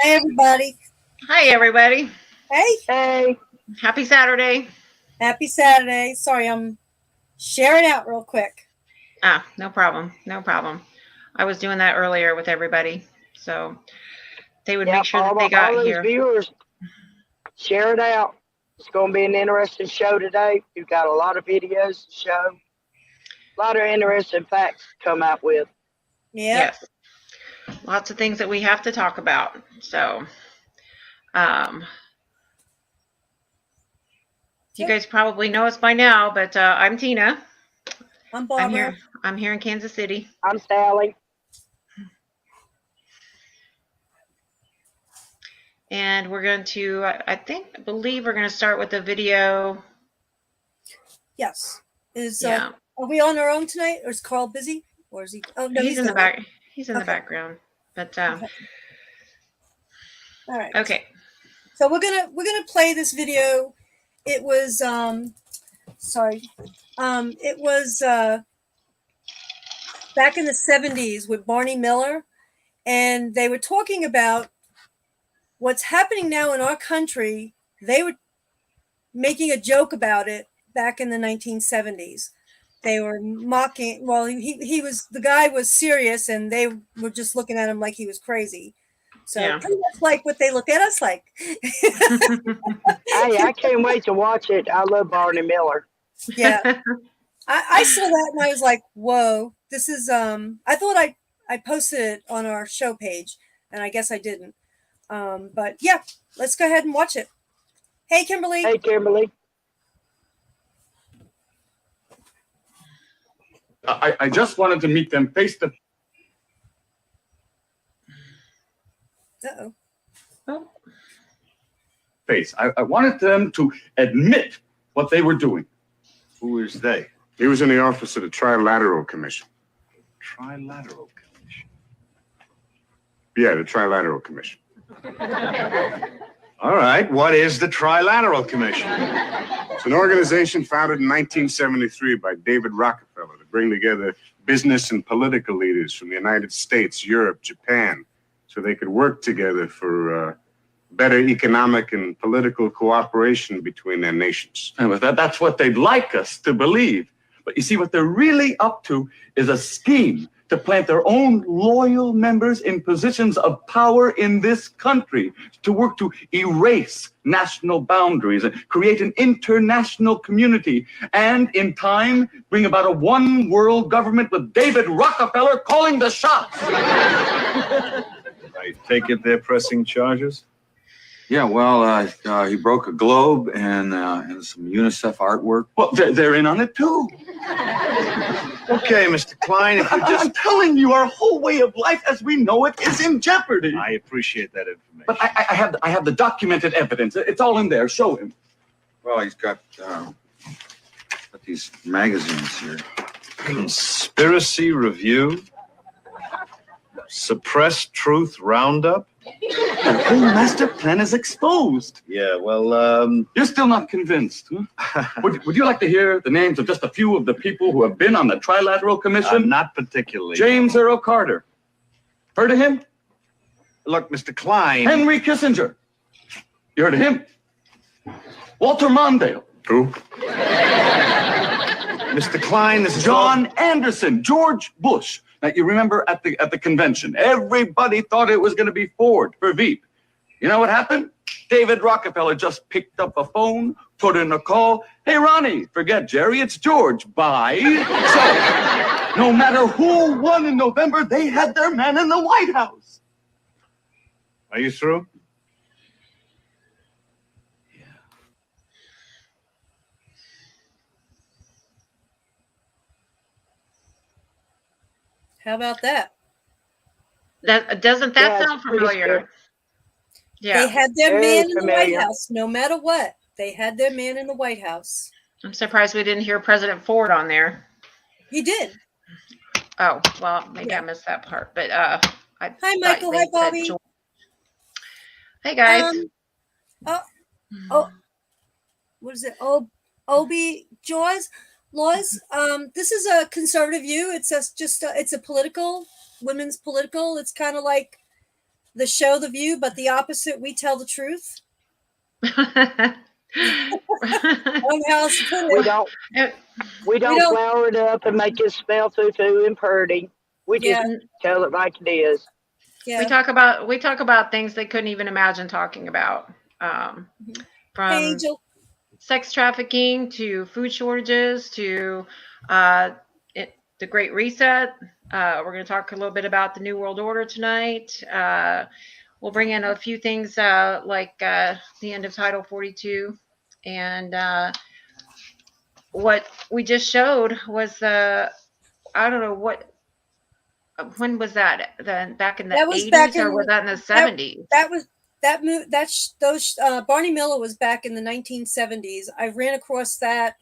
Hey, everybody. Hi, everybody. Hey, Hey, Happy Saturday. happy Saturday. Sorry, I'm sharing out real quick. No problem. No problem. I was doing that earlier with everybody. So they would make yep, sure that they all got those here. viewers, share it out. It's going to be an interesting show today. We've got a lot of videos to show, a lot of interesting facts to come out with. Yep. Yes. Lots of things that we have to talk about. So, um, you guys probably know us by now, but I'm Tina. I'm Barbara. I'm here in Kansas City. I'm Sally. And we're going to, I believe we're going to start with the video. Yes. Yeah. Are we on our own tonight, or is Carl busy, or is he? Oh no, He's in the not. back. He's in the Okay. background. But Okay. All right. okay. So we're gonna play this video. It was it was back in the 70s with Barney Miller, and they were talking about what's happening now in our country. They were making a joke about it back in the 1970s. They were mocking. Well, he was, the guy was serious, and they were just looking at him like he was crazy. So Yeah. pretty much like what they look at us like. Hey, I can't wait to watch it. I love Barney Miller. Yeah, I saw that and I was like, whoa, this is. I thought I posted it on our show page, and I guess I didn't. But yeah, let's go ahead and watch it. Hey, Kimberly. Hey, Kimberly. I just wanted to meet them face to Oh. face. I wanted them to admit what they were doing. Who is they? He was in the office of the Trilateral Commission. Trilateral Commission. Yeah, the Trilateral Commission. All right, what is the Trilateral Commission? It's an organization founded in 1973 by David Rockefeller to bring together business and political leaders from the United States, Europe, Japan, so they could work together for better economic and political cooperation between their nations. And that's what they'd like us to believe. But you see, what they're really up to is a scheme to plant their own loyal members in positions of power in this country, to work to erase national boundaries and create an international community, and in time bring about a one world government with David Rockefeller calling the shots. I take it they're pressing charges? Yeah, well, he broke a globe and some UNICEF artwork. Well, they're in on it too. Okay, Mr. Klein, if you just... I'm telling you, our whole way of life as we know it is in jeopardy. I appreciate that information. But I have the documented evidence. It's all in there. Show him. Well, he's got these magazines here. Conspiracy Review? Suppressed Truth Roundup? The whole master plan is exposed. Yeah, well, You're still not convinced, huh? Would you like to hear the names of just a few of the people who have been on the Trilateral Commission? not particularly. James Earl Carter. Heard of him? Look, Mr. Klein... Henry Kissinger. You heard of him? Walter Mondale. Who? Mr. Klein, this is John Anderson. George Bush. Now, you remember at the convention, everybody thought it was going to be Ford for Veep. You know what happened? David Rockefeller just picked up a phone, put in a call. Hey, Ronnie, forget Jerry, it's George. Bye. So, no matter who won in November, they had their man in the White House. Are you through? How about that? Doesn't Yeah, that it's sound pretty familiar? scary. Yeah. They had their Very man in the White familiar. House, no matter what. They had their man in the White House. I'm surprised we didn't hear President Ford on there. He did. Oh, well, maybe I missed that part. But Hi, Michael. Hi, Bobby. Hey, guys. What is it? Obi Jaws laws. This is a conservative view. It's it's a political, women's political. It's kind of like the show The View, but the opposite. We tell the truth. I don't know how else to put We it. don't we don't- don't flour it up and make it smell foo-foo and pretty. We just Yeah. tell it like it is. Yeah. We talk about things they couldn't even imagine talking about. From Angel. sex trafficking to food shortages to the Great Reset. We're going to talk a little bit about the New World Order tonight. We'll bring in a few things like the end of Title 42. And what we just showed was I don't know when was that? Back in the That was back 80s or in- was that in the 70s? Barney Miller was back in the 1970s. I ran across that.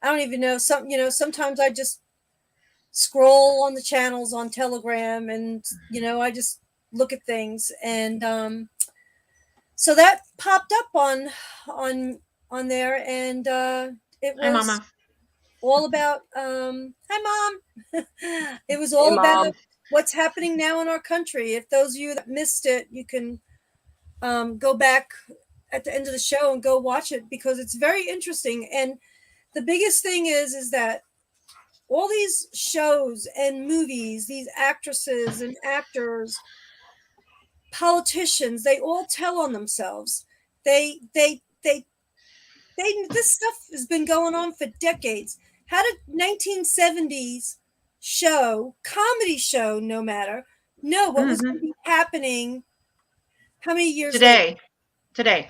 I don't even know. Sometimes I just scroll on the channels on Telegram, and I just look at things, and so that popped up on there, and it Hi, was Mama. all about. Hi, Mom. It was all Hey, about Mom. what's happening now in our country. If those of you that missed it, you can go back at the end of the show and go watch it, because it's very interesting. And the biggest thing is that all these shows and movies, these actresses and actors, politicians, they all tell on themselves. This stuff has been going on for decades. How did 1970s comedy show, no matter, know what was going to be happening? How many years later? Today.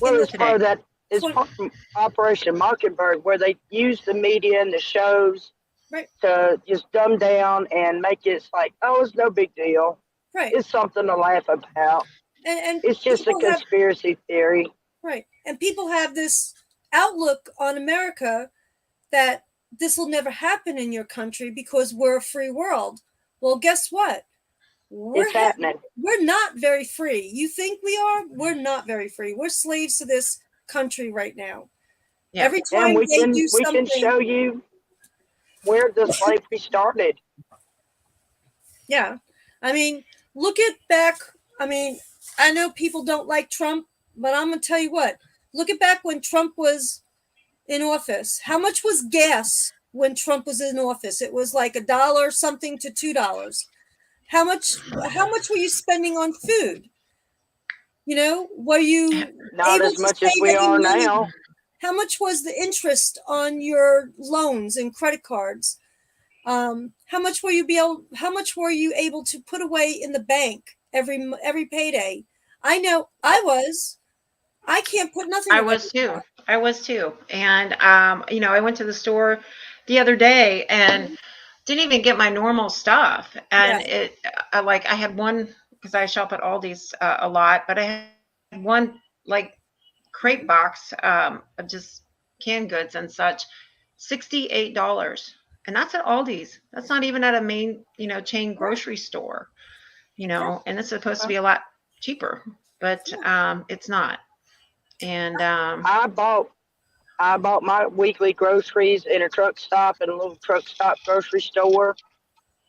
Well, it's today. part of that. It's part of Operation Mockingbird, where they use the media and the shows Right. to just dumb down and make it like, oh, it's no big deal. Right. It's something to laugh about. And It's just a people have- conspiracy theory. Right. And people have this outlook on America that this will never happen in your country because we're a free world. Well, guess what? It's happening. We're not very free. You think we are? We're not very free. We're slaves to this country right now. Yeah. Every time And we they can do we something, can show you where the slavery started. yeah. I mean, look at back. I mean, I know people don't like Trump, but I'm gonna tell you what. Look at back when Trump was in office. How much was gas when Trump was in office? It was like $1 something to $2. How much were you spending on food? Were you Not able as to much as save we any are money? now. How much was the interest on your loans and credit cards? How much were you able to put away in the bank every payday? I know I can't put nothing I away. was too. And I went to the store the other day and didn't even get my normal stuff. And I had one, because I shop at Aldi's a lot, but I had one like crate box of just canned goods and such, $68. And that's at Aldi's. That's not even at a main, chain grocery store, and it's supposed to be a lot cheaper, but it's not. And I bought my weekly groceries in a truck stop at a little truck stop grocery store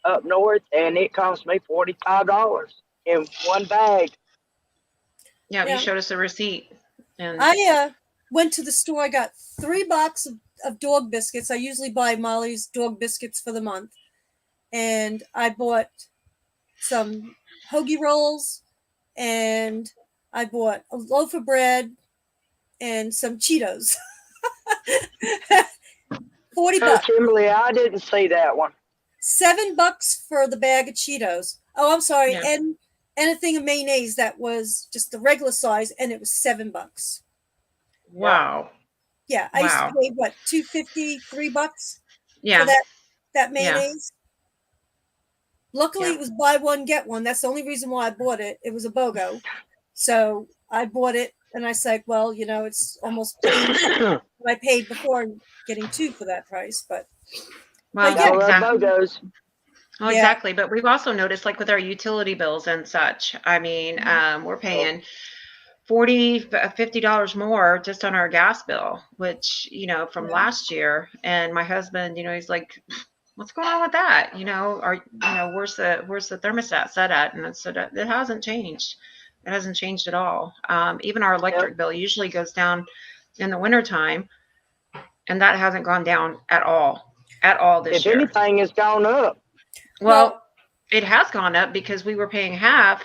up north, and it cost me $45 in one bag. yeah, you showed us a receipt. And I went to the store. I got 3 boxes of dog biscuits. I usually buy Molly's dog biscuits for the month. And I bought some hoagie rolls, and I bought a loaf of bread and some Cheetos. $40. Oh, Kimberly, I didn't see that one. $7 for the bag of Cheetos. Oh, I'm sorry. Yeah. And a thing of mayonnaise that was just the regular size, and it was $7. wow. Yeah, I used Wow. to pay what, $2.50, $3 Yeah. for that mayonnaise. Luckily, Yeah. it was buy one get one. That's the only reason why I bought it. It was a BOGO, so I bought it, and I said, well, it's almost what I paid before getting 2 for that price. But Well, yeah. All exactly. the BOGOs. Well, Yeah. exactly. But we've also noticed, like with our utility bills and such, I mean, we're paying $40, $50 more just on our gas bill, which, from last year. And my husband, he's like, what's going on with that? Where's the thermostat set at? And it hasn't changed. It hasn't changed at all. Even our electric bill usually goes down in the wintertime, and that hasn't gone down at all this If year. anything, it's gone up. Well, it has gone up because we were paying half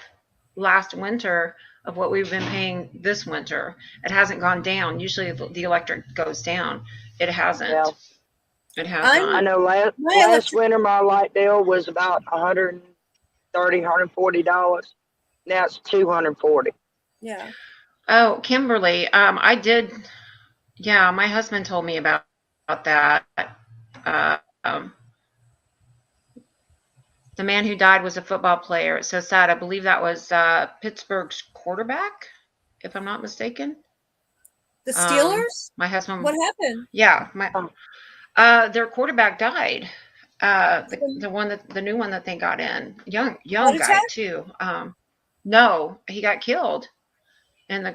last winter of what we've been paying this winter. It hasn't gone down. Usually the electric goes down. It hasn't. Yeah. It has I'm- not. I know last electric- winter my light bill was about $140. Now it's $240. Yeah. Oh, Kimberly, I did. Yeah, my husband told me about that. The man who died was a football player. It's so sad. I believe that was Pittsburgh's quarterback, if I'm not mistaken. The Steelers? My husband. What happened? Yeah, their quarterback died. The new one that they got in, young Heart guy attack? too. No, he got killed in a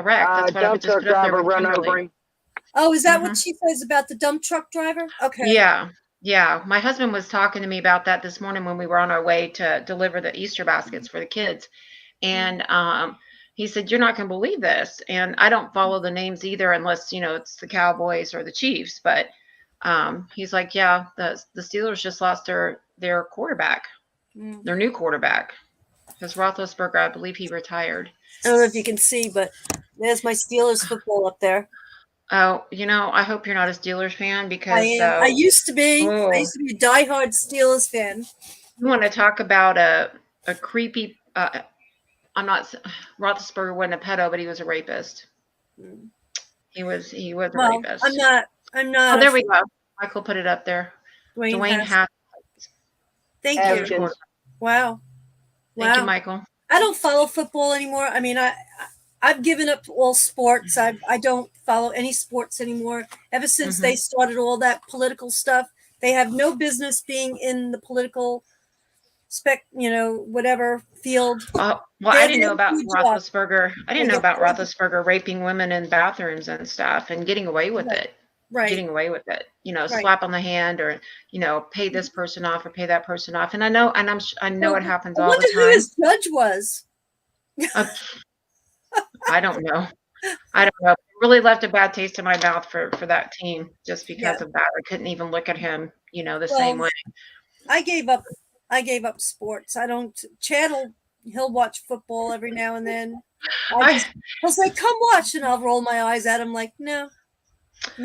wreck. That's what I Dump just truck put up there driver with run Kimberly. over him. Oh, is that what she says about the dump truck driver? Okay. Yeah. My husband was talking to me about that this morning when we were on our way to deliver the Easter baskets for the kids. And he said, "You're not going to believe this." And I don't follow the names either unless, it's the Cowboys or the Chiefs. But he's like, yeah, the Steelers just lost their quarterback, their new quarterback. Because Roethlisberger, I believe he retired. I don't know if you can see, but there's my Steelers football up there. Oh, I hope you're not a Steelers fan because I am. I used to be. Oh. I used to be a diehard Steelers fan. you want to talk about a creepy. Roethlisberger wasn't a pedo, but he was a rapist. He was a Well, rapist. I'm not. Oh, there we go. Michael put it up there. Dwayne Haskins. Thank you. Haskins. Wow. Thank you, Michael. I don't follow football anymore. I mean, I've given up all sports. I don't follow any sports anymore. Ever since they started all that political stuff, they have no business being in the political whatever field. Well, I didn't know about Roethlisberger. I didn't know about Roethlisberger raping women in bathrooms and stuff and getting away with it. Right. Getting away with it. Slap on the hand or pay this person off or pay that person off. And I know it happens all the time. I wonder who his judge was. I don't know. It really left a bad taste in my mouth for that team just because of that. I couldn't even look at him, the same way. I gave up sports. I don't. Chad he'll watch football every now and then. He'll say, "Come watch," and I'll roll my eyes at him like, "No."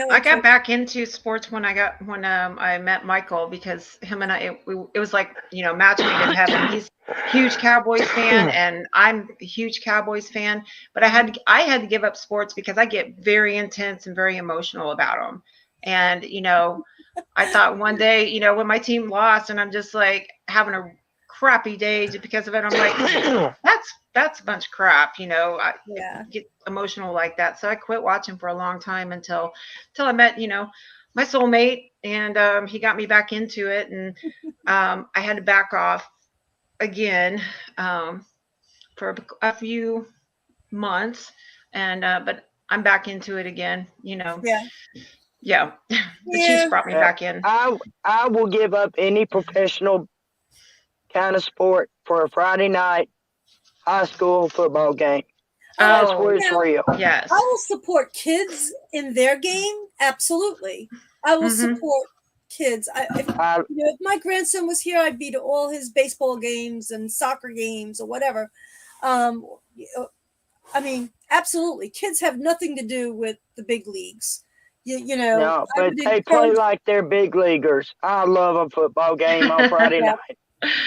I got back into sports when I met Michael because him and it was like match made in heaven. He's a huge Cowboys fan and I'm a huge Cowboys fan, but I had to give up sports because I get very intense and very emotional about them. And I thought one day when my team lost and I'm just like having a crappy day just because of it, I'm like that's a bunch of crap. I get emotional like that. So I quit watching for a long time until I met, my soulmate and he got me back into it. And I had to back off again for a few months. And but I'm back into it again, Yeah. The Chiefs brought me back in. I will give up any professional kind of sport for a Friday night high school football game. That's where it's real. Yes. I will support kids in their game. Absolutely. I will support kids. If my grandson was here, I'd be to all his baseball games and soccer games or whatever. I mean, absolutely. Kids have nothing to do with the big leagues. No, but they play like they're big leaguers. I love a football game on Friday night.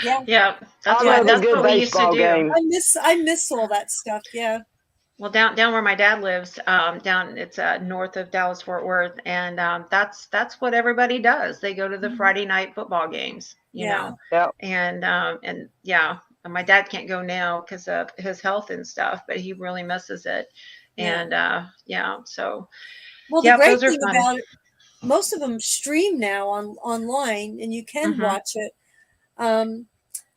Yeah. That's I love a what good we used to baseball do. game. I miss all that stuff. Yeah. Well, down where my dad lives, it's north of Dallas Fort Worth, and that's what everybody does. They go to the Friday night football games, you know. Yeah. And my dad can't go now because of his health and stuff, but he really misses it. And so well, the great those are thing fun. about it, most of them stream now online, and you can watch it. I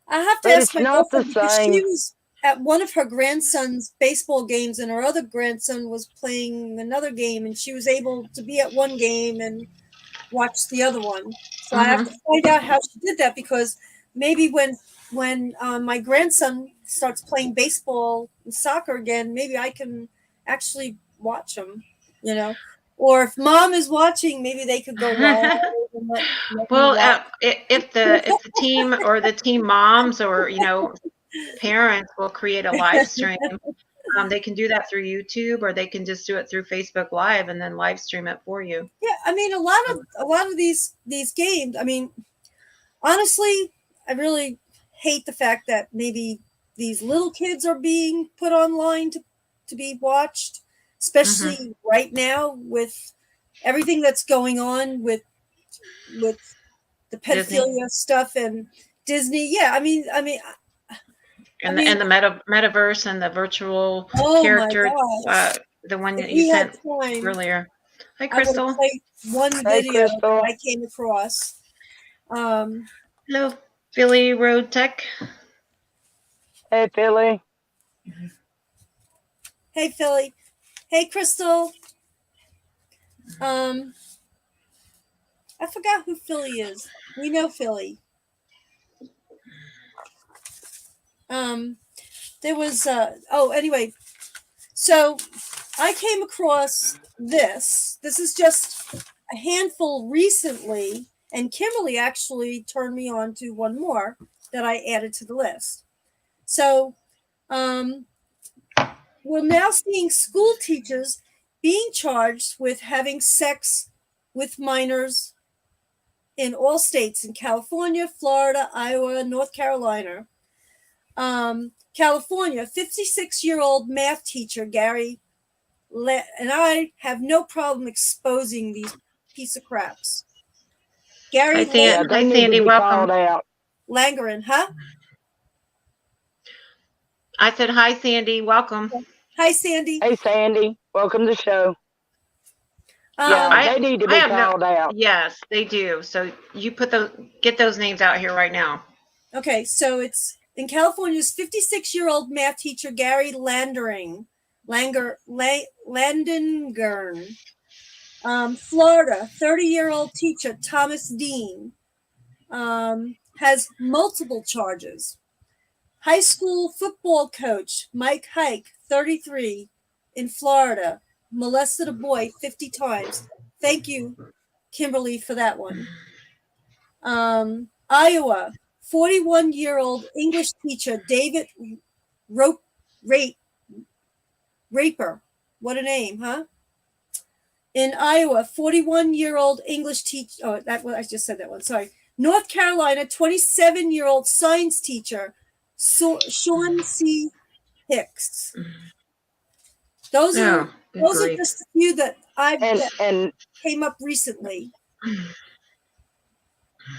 have to But ask it's my not the girlfriend because same. she was at one of her grandson's baseball games, and her other grandson was playing another game, and she was able to be at one game and watch the other one. So I have to find out how she did that, because maybe when my grandson starts playing baseball and soccer again, maybe I can actually watch them, you know. Or if mom is watching, maybe they could go live and let me Well, watch. if the team or the team moms or parents will create a live stream, they can do that through YouTube, or they can just do it through Facebook Live and then live stream it for you. Yeah, I mean, a lot of these games. I mean, honestly, I really hate the fact that maybe these little kids are being put online to be watched, especially right now with everything that's going on with the pedophilia Disney. stuff and Disney. Yeah, I mean, And the metaverse and the virtual oh my character, gosh! the one If that you we had sent time, earlier. Hi, I would Crystal. have played one Hey, video Crystal. that I came across. Hello, Philly Road Tech. Hey, Philly. Hey, Philly. Hey, Crystal. I forgot who Philly is. We know Philly. There was anyway. So I came across this. This is just a handful recently, and Kimberly actually turned me on to one more that I added to the list. So we're now seeing school teachers being charged with having sex with minors in all states, in California, Florida, Iowa, North Carolina. California, 56-year-old math teacher Gary, and I have no problem exposing these piece of craps. Gary Yeah, they Hi, need Sandy. to be Welcome. called out. Langerin, huh? I said hi, Sandy. Welcome. Hi, Sandy. Hey, Sandy. Welcome to the show. Yeah, they need to be called out. Yes, they do. So you get those names out here right now. Okay, so it's in California's 56-year-old math teacher Gary Landengern. Florida, 30-year-old teacher Thomas Dean has multiple charges. High school football coach Mike Hike, 33, in Florida, molested a boy 50 times. Thank you, Kimberly, for that one. Iowa, 41-year-old English teacher David Raper. What a name, huh? In Iowa, 41-year-old English teacher. Oh, I just said that one. Sorry. North Carolina, 27-year-old science teacher Sean C. Hicks. Those are just a few that that came up recently.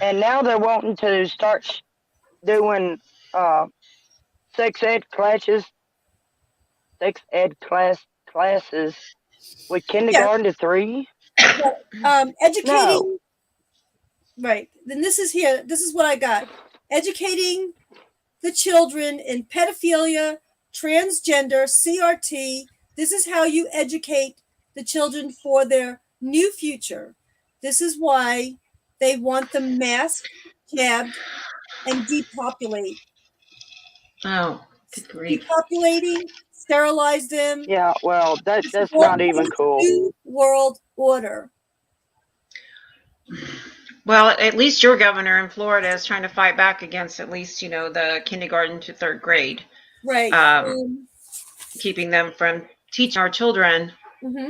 And now they're wanting to start doing sex ed classes with kindergarten to 3. Educating. No. Right. Then this is what I got. Educating the children in pedophilia, transgender, CRT. This is how you educate the children for their new future. This is why they want them masked, jabbed, and depopulate. Oh, good grief. Depopulating, sterilize them. Yeah, well, that's not even cool. New world order. Well, at least your governor in Florida is trying to fight back against at least, the kindergarten to 3rd grade. Right. Keeping them from teaching our children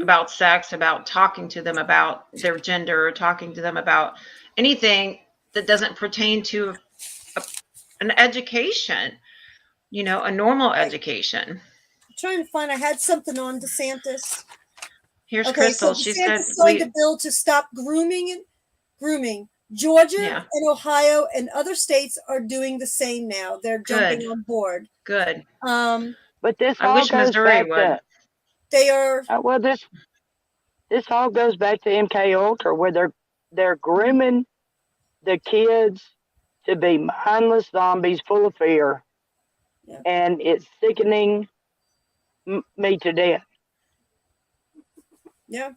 about sex, about talking to them about their gender, talking to them about anything that doesn't pertain to an education, a normal education. I'm trying to find, I had something on DeSantis. Here's Crystal. So she DeSantis said signed a bill to stop grooming. Georgia and Ohio and other states are doing the same now. They're jumping on board. Good. But this I all wish goes Missouri back would. to, they are. well, this all goes back to MK Ultra, where they're grooming the kids to be mindless zombies full of fear, and it's sickening me to death. Yeah,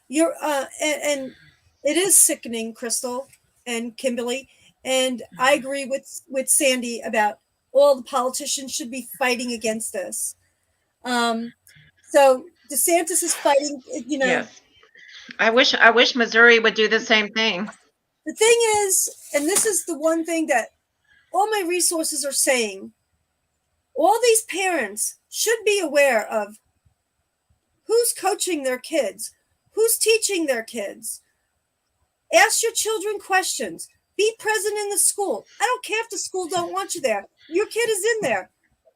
you're and it is sickening, Crystal. and Kimberly, and I agree with Sandy about all the politicians should be fighting against this. So DeSantis is fighting, you know. Yes. I wish Missouri would do the same thing. The thing is, and this is the one thing that all my resources are saying, all these parents should be aware of who's coaching their kids, who's teaching their kids. Ask your children questions. Be present in the school. I don't care if the school don't want you there. Your kid is in there.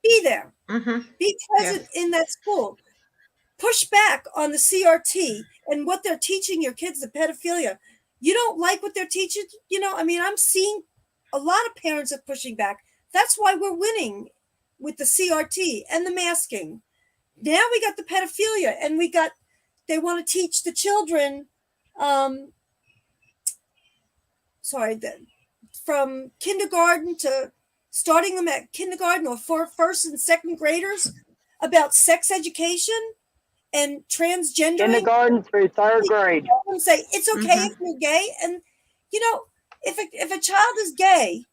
Be there. Mm-hmm. Be present in that school. Push back on the CRT and what they're teaching your kids, the pedophilia. You don't like what they're teaching, you know, I mean, I'm seeing a lot of parents are pushing back. That's why we're winning with the CRT and the masking. Now we got the pedophilia, and they want to teach the children, from kindergarten to starting them at kindergarten or for first and second graders about sex education and transgender. Kindergarten through third grade. And say it's okay if you're gay, and you know, if a child is gay,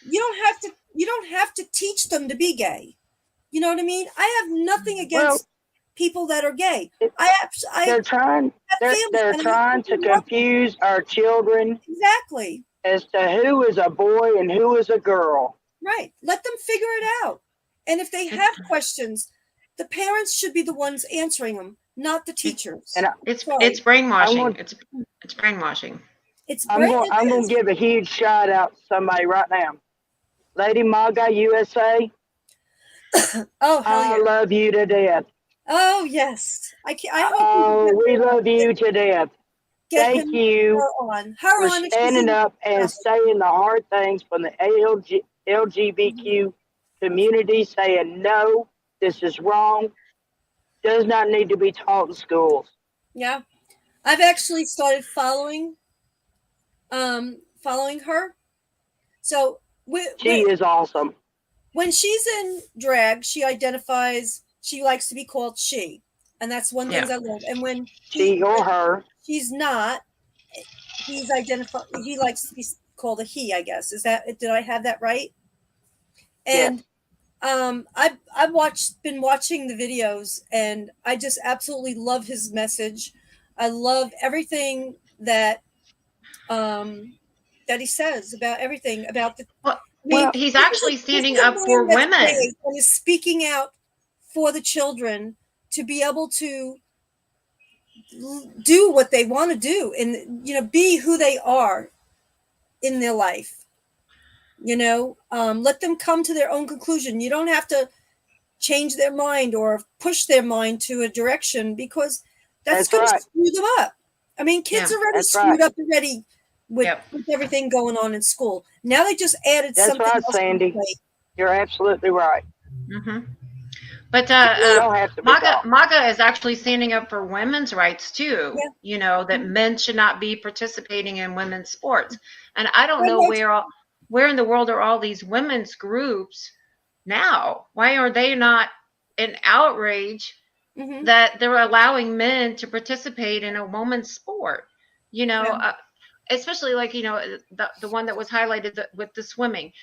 you don't have to teach them to be gay. You know what I mean? I have nothing against people that are gay. They're trying to confuse our children exactly as to who is a boy and who is a girl. Right. Let them figure it out. And if they have questions, the parents should be the ones answering them, not the teachers. And it's brainwashing. It's brainwashing. I'm going to give a huge shout out to somebody right now. Lady MAGA USA. Oh, I love you to death. Oh, yes. I hope we love you to death. Thank you for standing up and saying the hard things from the LGBTQ community, saying, no, this is wrong. Does not need to be taught in schools. Yeah. I've actually started following her. So she is awesome. When she's in drag, she likes to be called she. And that's one thing I love. And when she or her, she's not, he likes to be called a he, I guess. Did I have that right? And I've been watching the videos, and I just absolutely love his message. I love everything that he says about everything about the. He's actually standing up for women. And is speaking out for the children to be able to do what they want to do and, be who they are in their life. Let them come to their own conclusion. You don't have to change their mind or push their mind to a direction, because that's going to screw them up. I mean, kids are already screwed up already with everything going on in school. Now they just added something else. That's right, Sandy. You're absolutely right. Mm-hmm. But MAGA is actually standing up for women's rights too. Yeah. That men should not be participating in women's sports. And I don't know where in the world are all these women's groups now? Why are they not in outrage that they're allowing men to participate in a woman's sport? Especially like, the one that was highlighted with the swimming.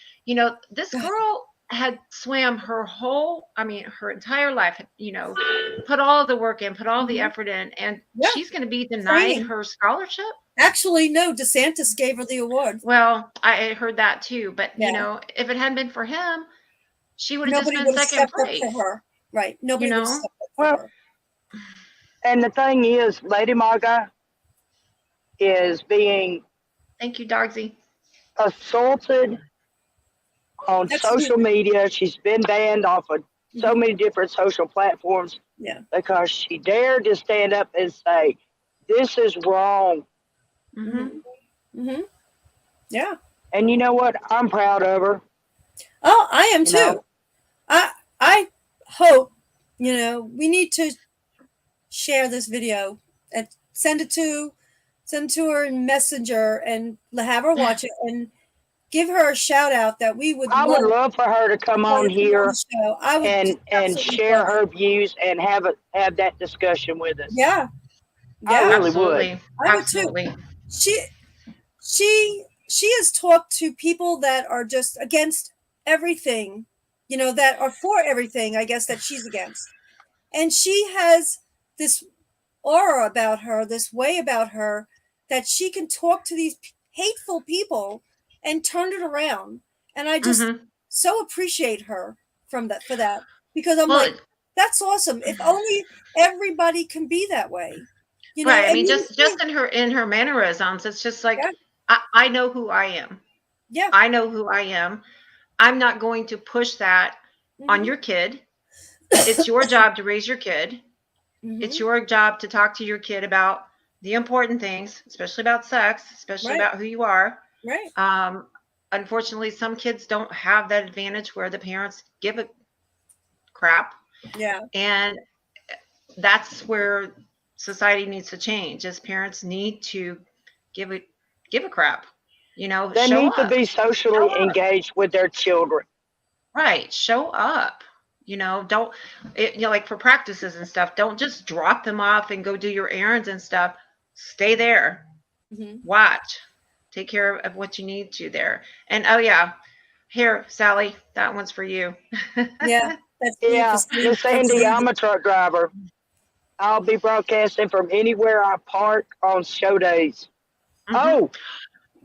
This girl had swam her entire life, put all the work in, put all the effort in, and she's going to be denied her scholarship? Actually, no, DeSantis gave her the award. Well, I heard that too, but if it hadn't been for him, she would have just been second place. For her. Right. Nobody would have stepped up for her. And the thing is, Lady MAGA is being thank you, Dogsy, assaulted on social media. She's been banned off of so many different social platforms because she dared to stand up and say, this is wrong. Yeah. And you know what? I'm proud of her. Oh, I am too. I hope, we need to share this video and send it to her in Messenger and have her watch it and give her a shout out that we would. I would love for her to come on here and share her views and have that discussion with us. Yeah. I really would. I would too. she has talked to people that are just against everything, that are for everything, I guess, that she's against. And she has this aura about her, this way about her, that she can talk to these hateful people and turn it around. And I just so appreciate her for that, because I'm Well, like, that's awesome. If only everybody can be that way. right. I and mean, you- just in her mannerisms, it's just like, Yeah. I know who I am. yeah. I know who I am. I'm not going to push that on Mhm. your kid. It's your job to raise your kid. Mhm. It's your job to talk to your kid about the important things, especially about sex, especially Right. about who you are. Right. Unfortunately, some kids don't have that advantage where the parents give a crap. Yeah. And that's where society needs to change, is parents need to give a crap, They show need to up. be socially engaged with their children. Right. Show up. Don't, like for practices and stuff, don't just drop them off and go do your errands and stuff. Stay there. Mhm. Watch. Take care of what you need to there. And oh yeah, here, Sally, that one's for you. Yeah. That's Yeah, beautiful. Miss Sandy, I'm a truck driver. I'll be broadcasting from anywhere I park on show days. Mhm. Oh,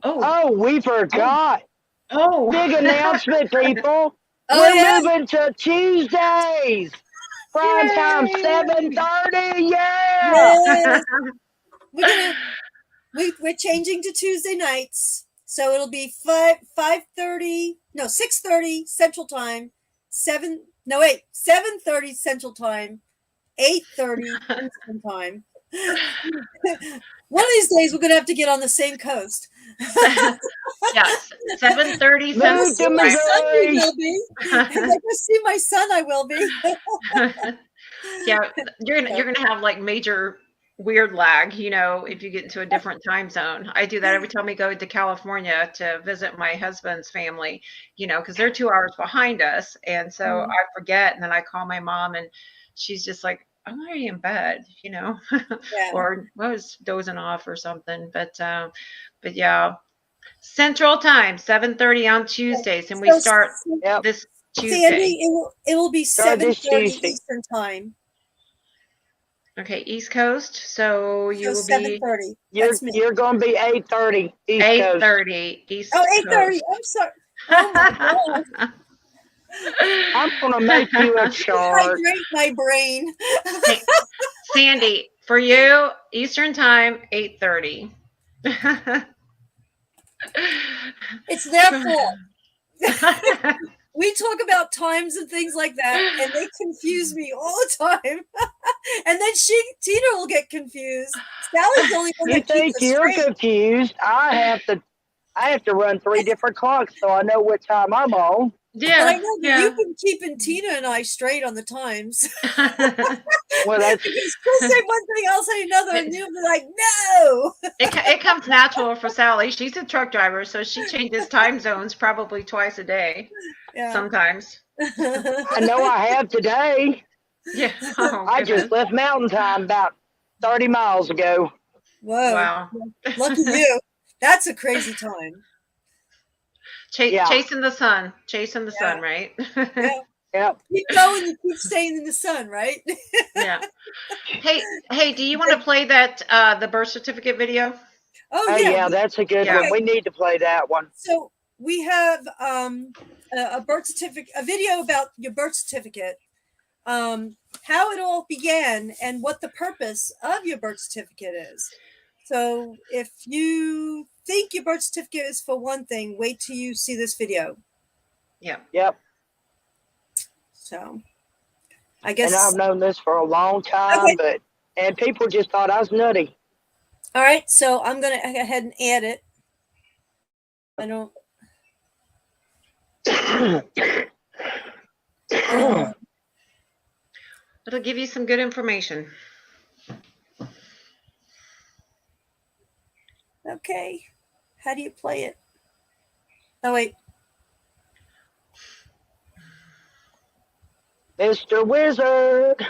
Oh, we forgot. oh. Big announcement, people. Oh, We're yeah. moving to Tuesdays. Prime time, Yay! 7:30. Yeah. Yes. We're changing to Tuesday nights, so it'll be 6:30 Central Time, 7:30 Central Time, 8:30 Eastern Time. One of these days we're gonna have to get on the same coast. Yes, 7:30 Move Central to My son we Missouri. will be. If I go see my son, I will be. Yeah, you're gonna have like major weird lag, if you get into a different time zone. I do that every time we go to California to visit my husband's family, because they're 2 hours behind us, and so I forget, and then I call my mom, and she's just like, "I'm already in bed," Yeah. or I was dozing off or something. But yeah, Central Time, 7:30 on Tuesdays, and we So, start Yep. this Tuesday. Sandy, it will be Start this 7:30 Tuesday. Eastern Time. Okay, East Coast. So you So will be 7:30. You're That's me. you're gonna be 8:30 East Coast. 8:30 East Oh, 8:30. Coast. I'm sorry. Oh my God. I'm gonna make you a chart. Hydrate my brain. Hey, Sandy, for you, Eastern Time, 8:30. It's their fault. We talk about times and things like that, and they confuse me all the time. And then Tina will get confused. Sally's the only one You that think keeps us you're straight. confused? I have to run 3 different clocks so I know what time I'm on. But I Yeah, know that yeah. you've been keeping Tina and I straight on the times. Well, that's She'll say one thing, I'll say another, and you'll be like, no. It comes natural for Sally. She's a truck driver, so she changes time zones probably twice a day, Yeah. sometimes. I know I have today. Yeah. Oh, I just goodness. left Mountain Time about 30 miles ago. Whoa. Wow. Lucky you. That's a crazy time. Yeah. Chasing the sun. Chasing the sun, right? Yeah. Yep. Keep going, you keep staying in the sun, right? Yeah. Hey, do you want to play that the birth certificate video? Oh, Oh yeah. yeah, that's a good Yeah. one. We need to play that one. So we have a birth certificate, a video about your birth certificate, how it all began, and what the purpose of your birth certificate is. So if you think your birth certificate is for one thing, wait till you see this video. Yeah. Yep. So I guess. And I've known this for a long time, Okay. and people just thought I was nutty. All right, so I'm gonna go ahead and add it. I don't. It'll give you some good information. Okay, how do you play it? Oh wait. Mr. Wizard.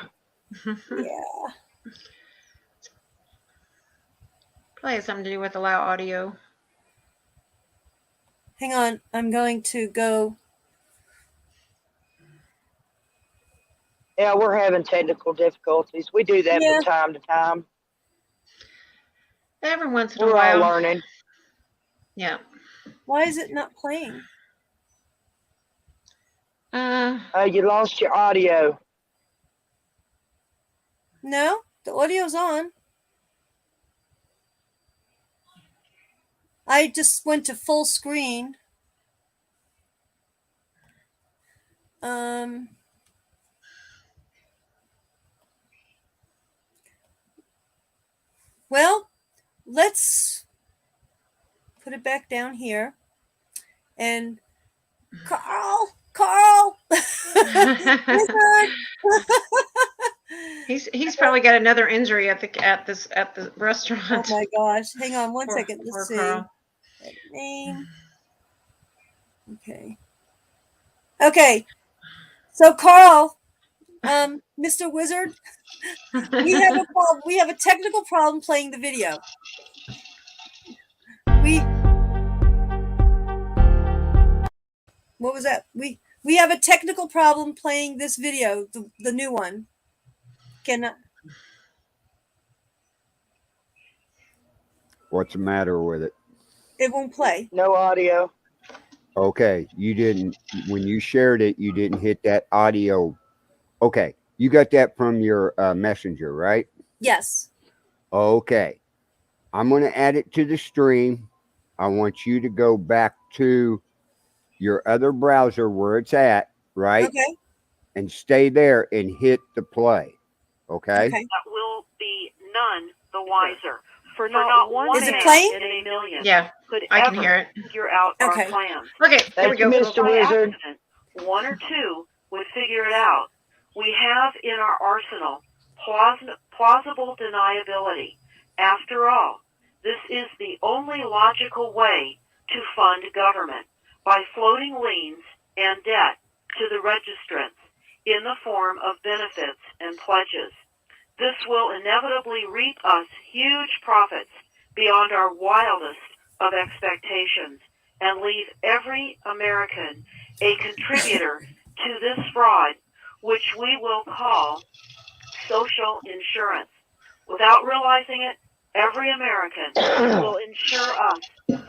Yeah. Probably has something to do with the loud audio. Hang on. I'm going to go. Yeah, we're having technical difficulties. We do that Yeah. from time to time. Every once in a We're all while. learning. Yeah. Why is it not playing? You lost your audio. No, the audio's on. I just went to full screen. Well, let's put it back down here. And Carl, Wizard. He's probably got another injury at the Oh restaurant. my gosh! Hang on one Poor- second. poor Let's see. Carl. Name. Okay. Okay. So Carl, Mr. Wizard, we have a problem. We have a technical problem playing the video. What was that? We have a technical problem playing this video, the new one. What's the matter with it? It won't play. No audio. Okay, you didn't, when you shared it, you didn't hit that audio. Okay, you got that from your messenger, right? Yes. Okay, I'm going to add it to the stream. I want you to go back to your other browser where it's at, right? Okay. And stay there and hit the play. Okay? Okay. That will be none the wiser. For not one Is it man playing? in a million Yeah, could I can ever hear it. figure out Okay. our plans. Okay, here we Thank you, go. Mr. By Wizard. accident, one or two would figure it out. We have in our arsenal plausible deniability. After all, this is the only logical way to fund government, by floating liens and debt to the registrants in the form of benefits and pledges. This will inevitably reap us huge profits beyond our wildest of expectations and leave every American a contributor to this fraud, which we will call social insurance. Without realizing it, every American will insure us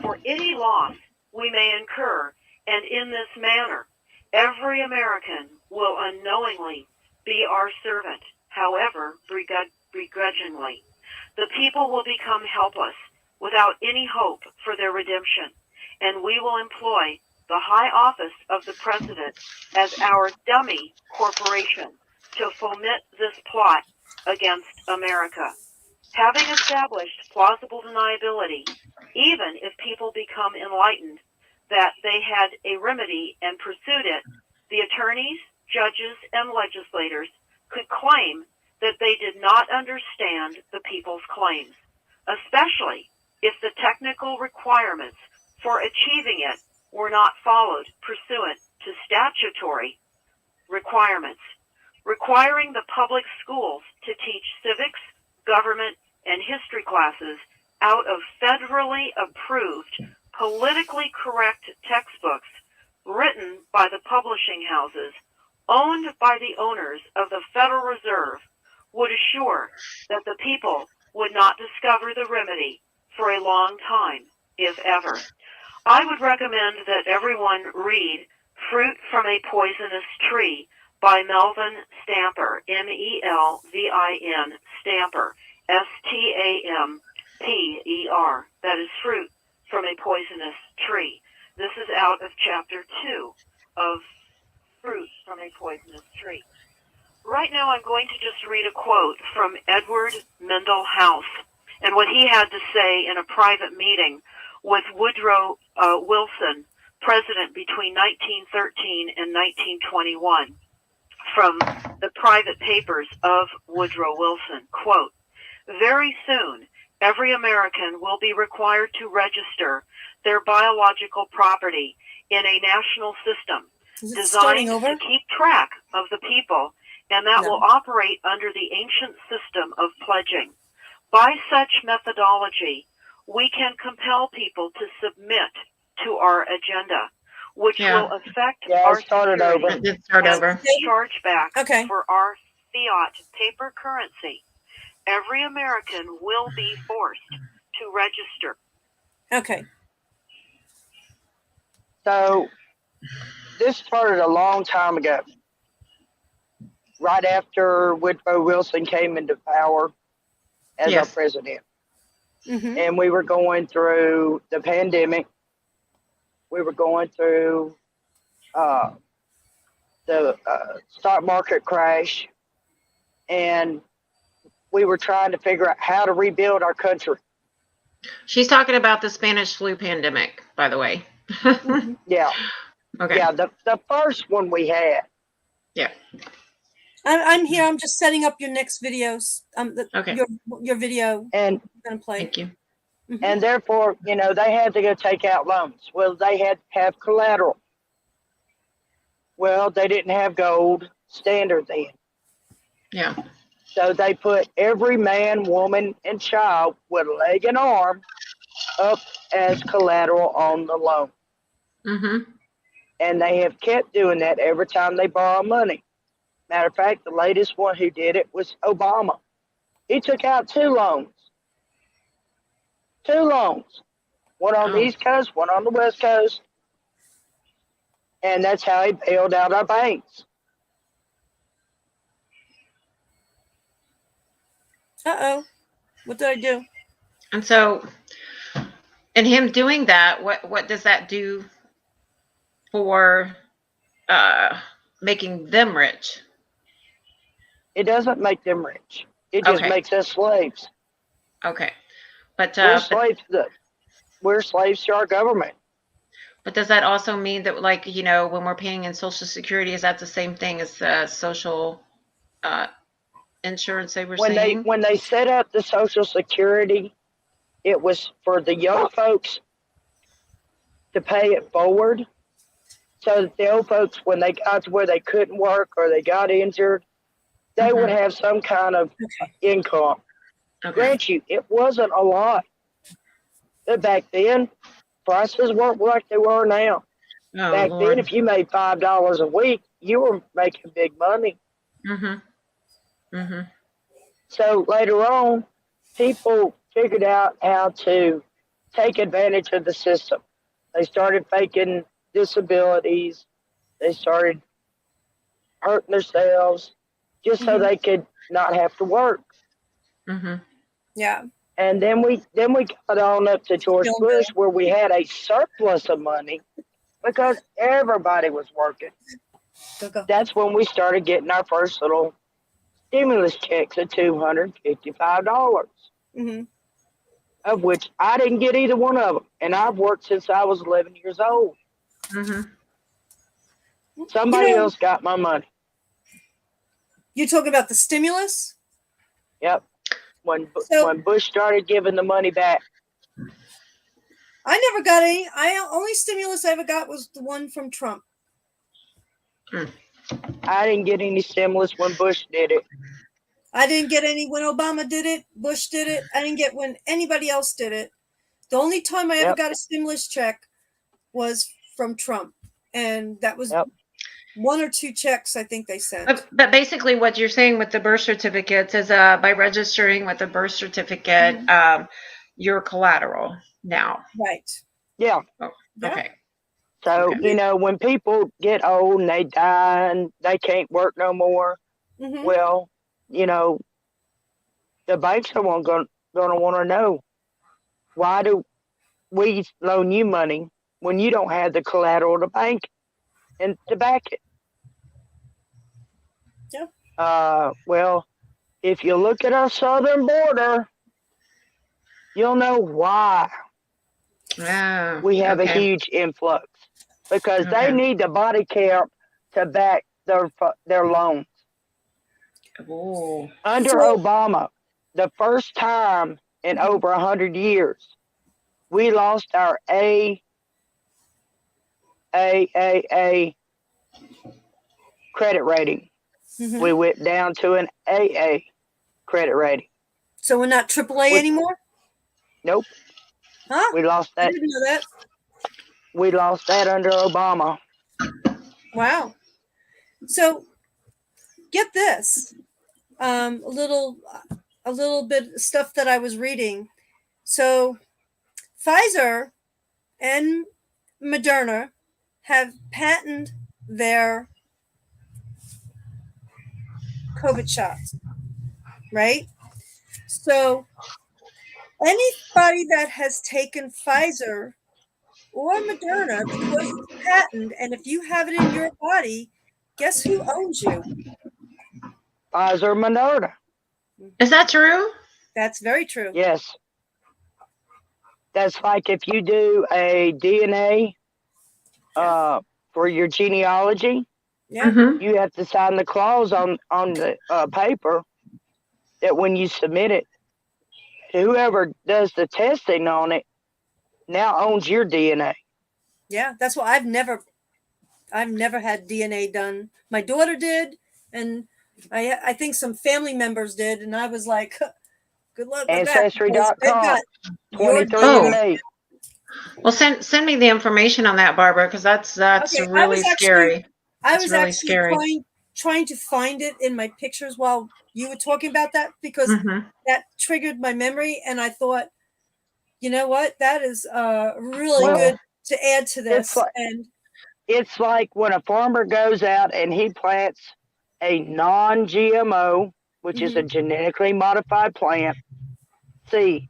for any loss we may incur, and in this manner, every American will unknowingly be our servant, however begrudgingly. The people will become helpless without any hope for their redemption, and we will employ the high office of the president as our dummy corporation to foment this plot against America. Having established plausible deniability, even if people become enlightened that they had a remedy and pursued it, the attorneys, judges, and legislators could claim that they did not understand the people's claims, especially if the technical requirements for achieving it were not followed pursuant to statutory requirements. Requiring the public schools to teach civics, government, and history classes out of federally approved, politically correct textbooks written by the publishing houses, owned by the owners of the Federal Reserve, would assure that the people would not discover the remedy for a long time, if ever. I would recommend that everyone read Fruit from a Poisonous Tree by Melvin Stamper, Melvin Stamper, Stamper. That is Fruit from a Poisonous Tree. This is out of chapter 2 of Fruit from a Poisonous Tree. Right now I'm going to just read a quote from Edward Mendell House and what he had to say in a private meeting with Woodrow Wilson, president between 1913 and 1921, from the private papers of Woodrow Wilson. Quote, "Very soon, every American will be required to register their biological property in a national system Is it starting designed over? to keep track of the people, and that No. will operate under the ancient system of pledging. By such methodology, we can compel people to submit to our agenda, which Yeah. will affect Yeah, our it started security over. It did start and over. chargeback Okay. for our fiat paper currency. Every American will be forced to register. Okay. So this started a long time ago, right after Woodrow Wilson came into power as our Yes. president. Mm-hmm. And we were going through the pandemic. We were going through the stock market crash. And we were trying to figure out how to rebuild our country. She's talking about the Spanish flu pandemic, by the way. Yeah. Okay. Yeah. The first one we had. Yeah. I'm here. I'm just setting up your next videos. Okay. Your video And I'm gonna play. Thank you. Mhm. and therefore, you know, they had to go take out loans. Well, they had to have collateral. Well, they didn't have gold standard then. Yeah. So they put every man, woman, and child with a leg and arm up as collateral on the loan. Mm-hmm. And they have kept doing that every time they borrow money. Matter of fact, the latest one who did it was Obama. He took out 2 loans. 2 loans. One on the Oh. East Coast, one on the West Coast. And that's how he bailed out our banks. Uh-oh. What did I do? And so, in him doing that, what does that do for making them rich? It doesn't make them rich. It just Okay. makes us slaves. Okay. But We're slaves to our government. but does that also mean that, like, you know, when we're paying in Social Security, is that the same thing as social insurance they were saying? When they set up the Social Security, it was for the young folks to pay it forward, so that the old folks, when they got to where they couldn't work or they got injured, they would have some kind of income. Okay. Grant you, it wasn't a lot. But back then, prices weren't like they were now. Oh, Back Lord. then, if you made $5 a week, you were making big money. Mm-hmm. Mm-hmm. So later on, people figured out how to take advantage of the system. They started faking disabilities. They started hurting themselves just so they could not have to work. Mm-hmm. Yeah. And then we got on up to George Still Bush, where we had a surplus of money because everybody was working. Go. That's when we started getting our first little stimulus checks of $255, Mm-hmm. of which I didn't get either one of them. And I've worked since I was 11 years old. Mm-hmm. Somebody You know- else got my money. You talking about the stimulus? Yep. When So- Bush started giving the money back. I never got any. Only stimulus I ever got was the one from Trump. I didn't get any stimulus when Bush did it. I didn't get any when Obama did it. Bush did it. I didn't get when anybody else did it. The only time I ever Yep. got a stimulus check was from Trump, and that was Yep. 1 or 2 checks I think they sent. But basically, what you're saying with the birth certificates is by registering with the birth certificate, you're collateral now. Right. Yeah. Yeah. Okay. So, Okay. you know, when people get old and they die and they can't work no more, Mm-hmm. well, you know, the banks are going to want to know, why do we loan you money when you don't have the collateral to bank and to back it? Yeah. Well, if you look at our southern border, you'll know why Ah, we have a okay. huge influx, because Okay. they need the body count to back their loans. Ooh. Under So- Obama, the first time in over 100 years, we lost our AAA credit rating. Mhm. We went down to an AA credit rating. So we're not AAA What- anymore? Nope, Huh? we lost I that. didn't know that. We lost that under Obama. Wow. So get this, a little bit of stuff that I was reading. So Pfizer and Moderna have patented their COVID shots, right? So anybody that has taken Pfizer or Moderna, because it's patent, and if you have it in your body, guess who owns you? Pfizer, Moderna. Is that true? That's very true. Yes. That's like if you do a DNA for your genealogy, Yeah. Mhm. you have to sign the clause on the paper that when you submit it, whoever does the testing on it now owns your DNA. Yeah, that's why I've never had DNA done. My daughter did, and I think some family members did, and I was like, good luck with that. because they've Ancestry.com, got your 23andMe. Well, send me the information on that, Barbara, because that's Okay, really scary. I It's was really actually scary. trying to find it in my pictures while you were talking about that, because Mhm. that triggered my memory, and I thought, you know what, that is really Well, good to add to this. like- And It's like when a farmer goes out and he plants a non-GMO, which is a genetically modified plant, seed.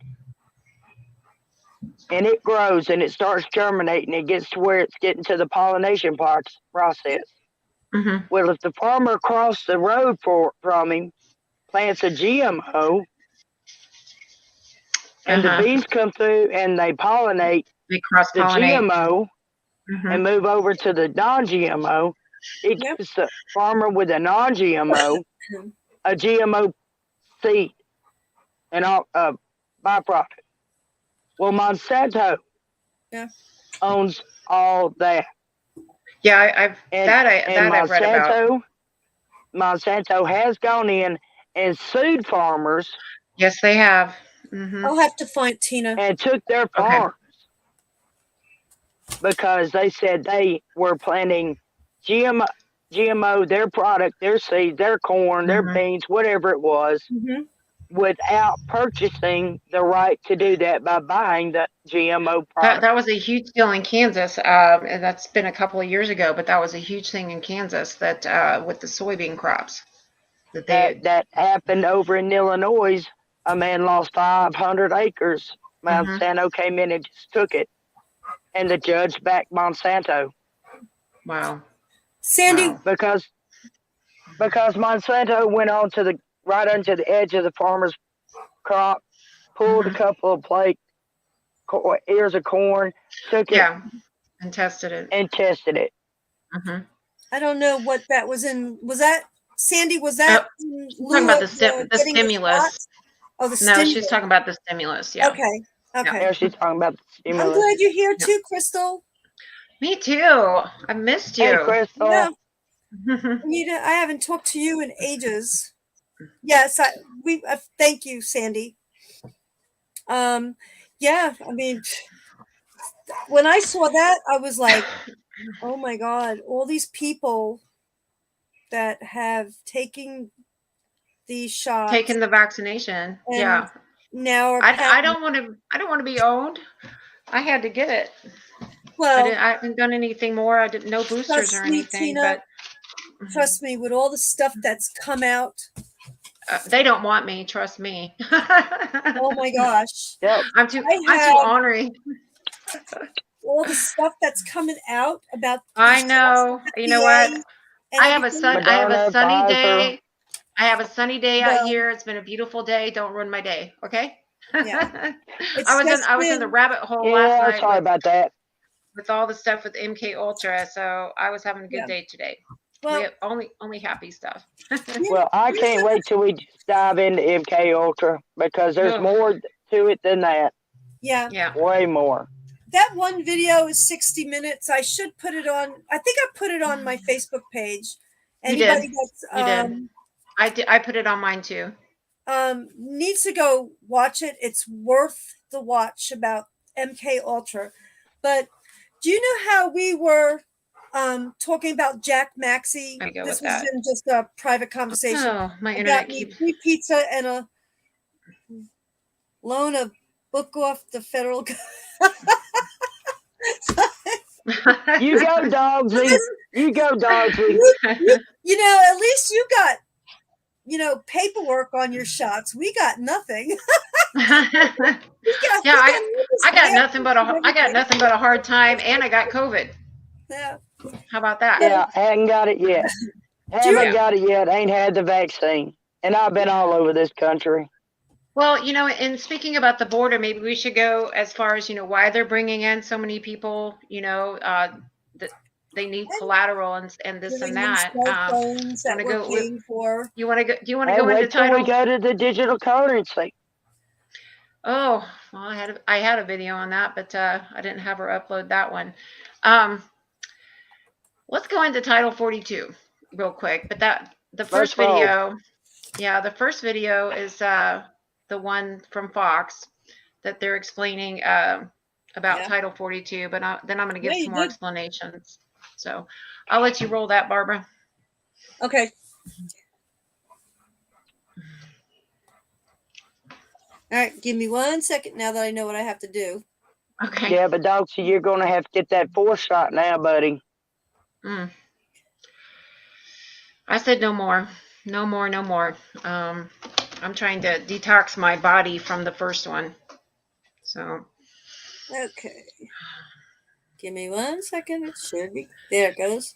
And it grows and it starts germinating. It gets to where it's getting to the pollination process. Mhm. Well, if the farmer across the road from him plants a GMO and the Uh-huh. bees come through and they pollinate They cross the pollinate. GMO and move over to the non-GMO, it Yep. gives the farmer with a non-GMO a GMO seed and all byproduct. Well, Monsanto Yeah. owns all that. Yeah, I've read about. Monsanto has gone in and sued farmers Yes, they have. Mhm. I'll have to find Tina. and took their farms because they said they were planting GMO, their product, their seed, their corn, their Mhm. beans, whatever it was, Mhm. without purchasing the right to do that by buying the GMO product. That was a huge deal in Kansas, and that's been a couple of years ago. But that was a huge thing in Kansas that with the soybean crops that happened over in Illinois. A man lost 500 acres. Monsanto came in and just took it, and the judge backed Monsanto. Wow. Sandy, Wow. because Monsanto went on to the right onto the edge of the farmer's crop, pulled a couple of ears of corn, took it and tested it. and tested it. Mhm. I don't know what that was in. Was that Sandy? Was that in She's talking about the getting the stimulus. shots? Oh, the No, stimulus. she's talking about the stimulus. Yeah. Okay. Okay. Yeah, she's talking about the I'm stimulus. glad you're here too, Crystal. Me too. I missed you. Hey, Crystal. Yeah. Anita, I haven't talked to you in ages. Yes, thank you, Sandy. Yeah, I mean, when I saw that, I was like, oh my God, all these people that have taken these shots, Taking the vaccination. and Yeah. now are I don't want to be owned. I had to get it. well, I haven't done anything more. I didn't no boosters trust or me, anything, Tina, but trust me, with all the stuff that's come out, they don't want me. Trust me. oh my gosh, Yep. I'm too have- ornery. all the stuff that's coming out about I these know. shots, You know what? FDA I have and a everything. Moderna, sunny Pfizer. day. I have a sunny day out Well- here. It's been a beautiful day. Don't ruin my day, okay? Yeah. It's I was just in the been- rabbit hole Yeah, last sorry night about that. with all the stuff with MK Ultra, so I was having a good Yeah. day today. Well, We have only happy stuff. Well, I can't wait till we just dive into MK Ultra because there's Ugh. more to it than that. yeah, Yeah. Way more. that one video is 60 minutes. I should put it on. I think I put it on my Facebook page. You did. Anybody that's You did. I put it on mine too. needs to go watch it. It's worth the watch about MK Ultra. But Do you know how we were talking about Jack Maxey? I go This with was that. in just a private conversation. Oh, my I internet got me keeps. free pizza and a loan of book off the federal. You go, Dogsy. You go, Dogsy. You know, at least you got, you know, paperwork on your shots. We got nothing. Yeah, I got nothing but a hard time, and I got COVID. Yeah. How about that? Yeah, hadn't got it yet. Haven't got it yet. Ain't had the vaccine. And I've been all over this country. Well, you know, and speaking about the border, maybe we should go as far as, you know, why they're bringing in so many people, you know, that they need collateral and this and Giving them that. cell phones that wanna we're go- paying for. Do you want to go Hey, into wait till title? we go to the digital currency. Oh, well, I had a video on that, but I didn't have her upload that one. Let's go into Title 42 real quick. But the first Let's roll. video, yeah, the first video is the one from Fox that they're explaining about Yeah. Title 42. But then I'm going to give Yeah, you some more did. explanations. So I'll let you roll that, Barbara. Okay. All right, give me 1 second now that I know what I have to do. Okay. Yeah, but Dogsy, you're going to have to get that 4th shot now, buddy. I said no more. No more, no more. I'm trying to detox my body from the first one. So, Okay. Give me 1 second. It should be. There it goes.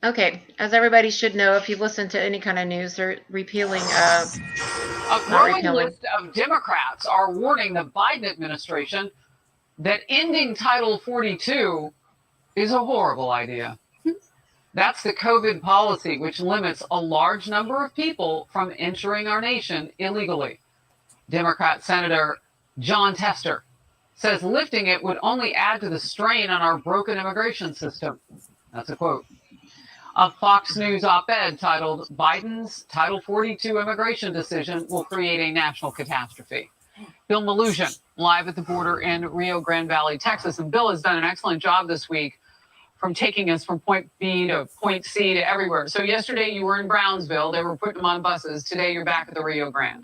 okay. As everybody should know, if you listen to any kind of news, they're repealing. A Not growing repealing. list of Democrats are warning the Biden administration that ending Title 42 is a horrible idea. That's the COVID policy, which limits a large number of people from entering our nation illegally. Democrat Senator John Tester says lifting it would only add to the strain on our broken immigration system. That's a quote. A Fox News op-ed titled, Biden's Title 42 immigration decision will create a national catastrophe. Bill Malugin, live at the border in Rio Grande Valley, Texas. And Bill has done an excellent job this week from taking us from point B to point C to everywhere. So yesterday you were in Brownsville. They were putting them on buses. Today you're back at the Rio Grande.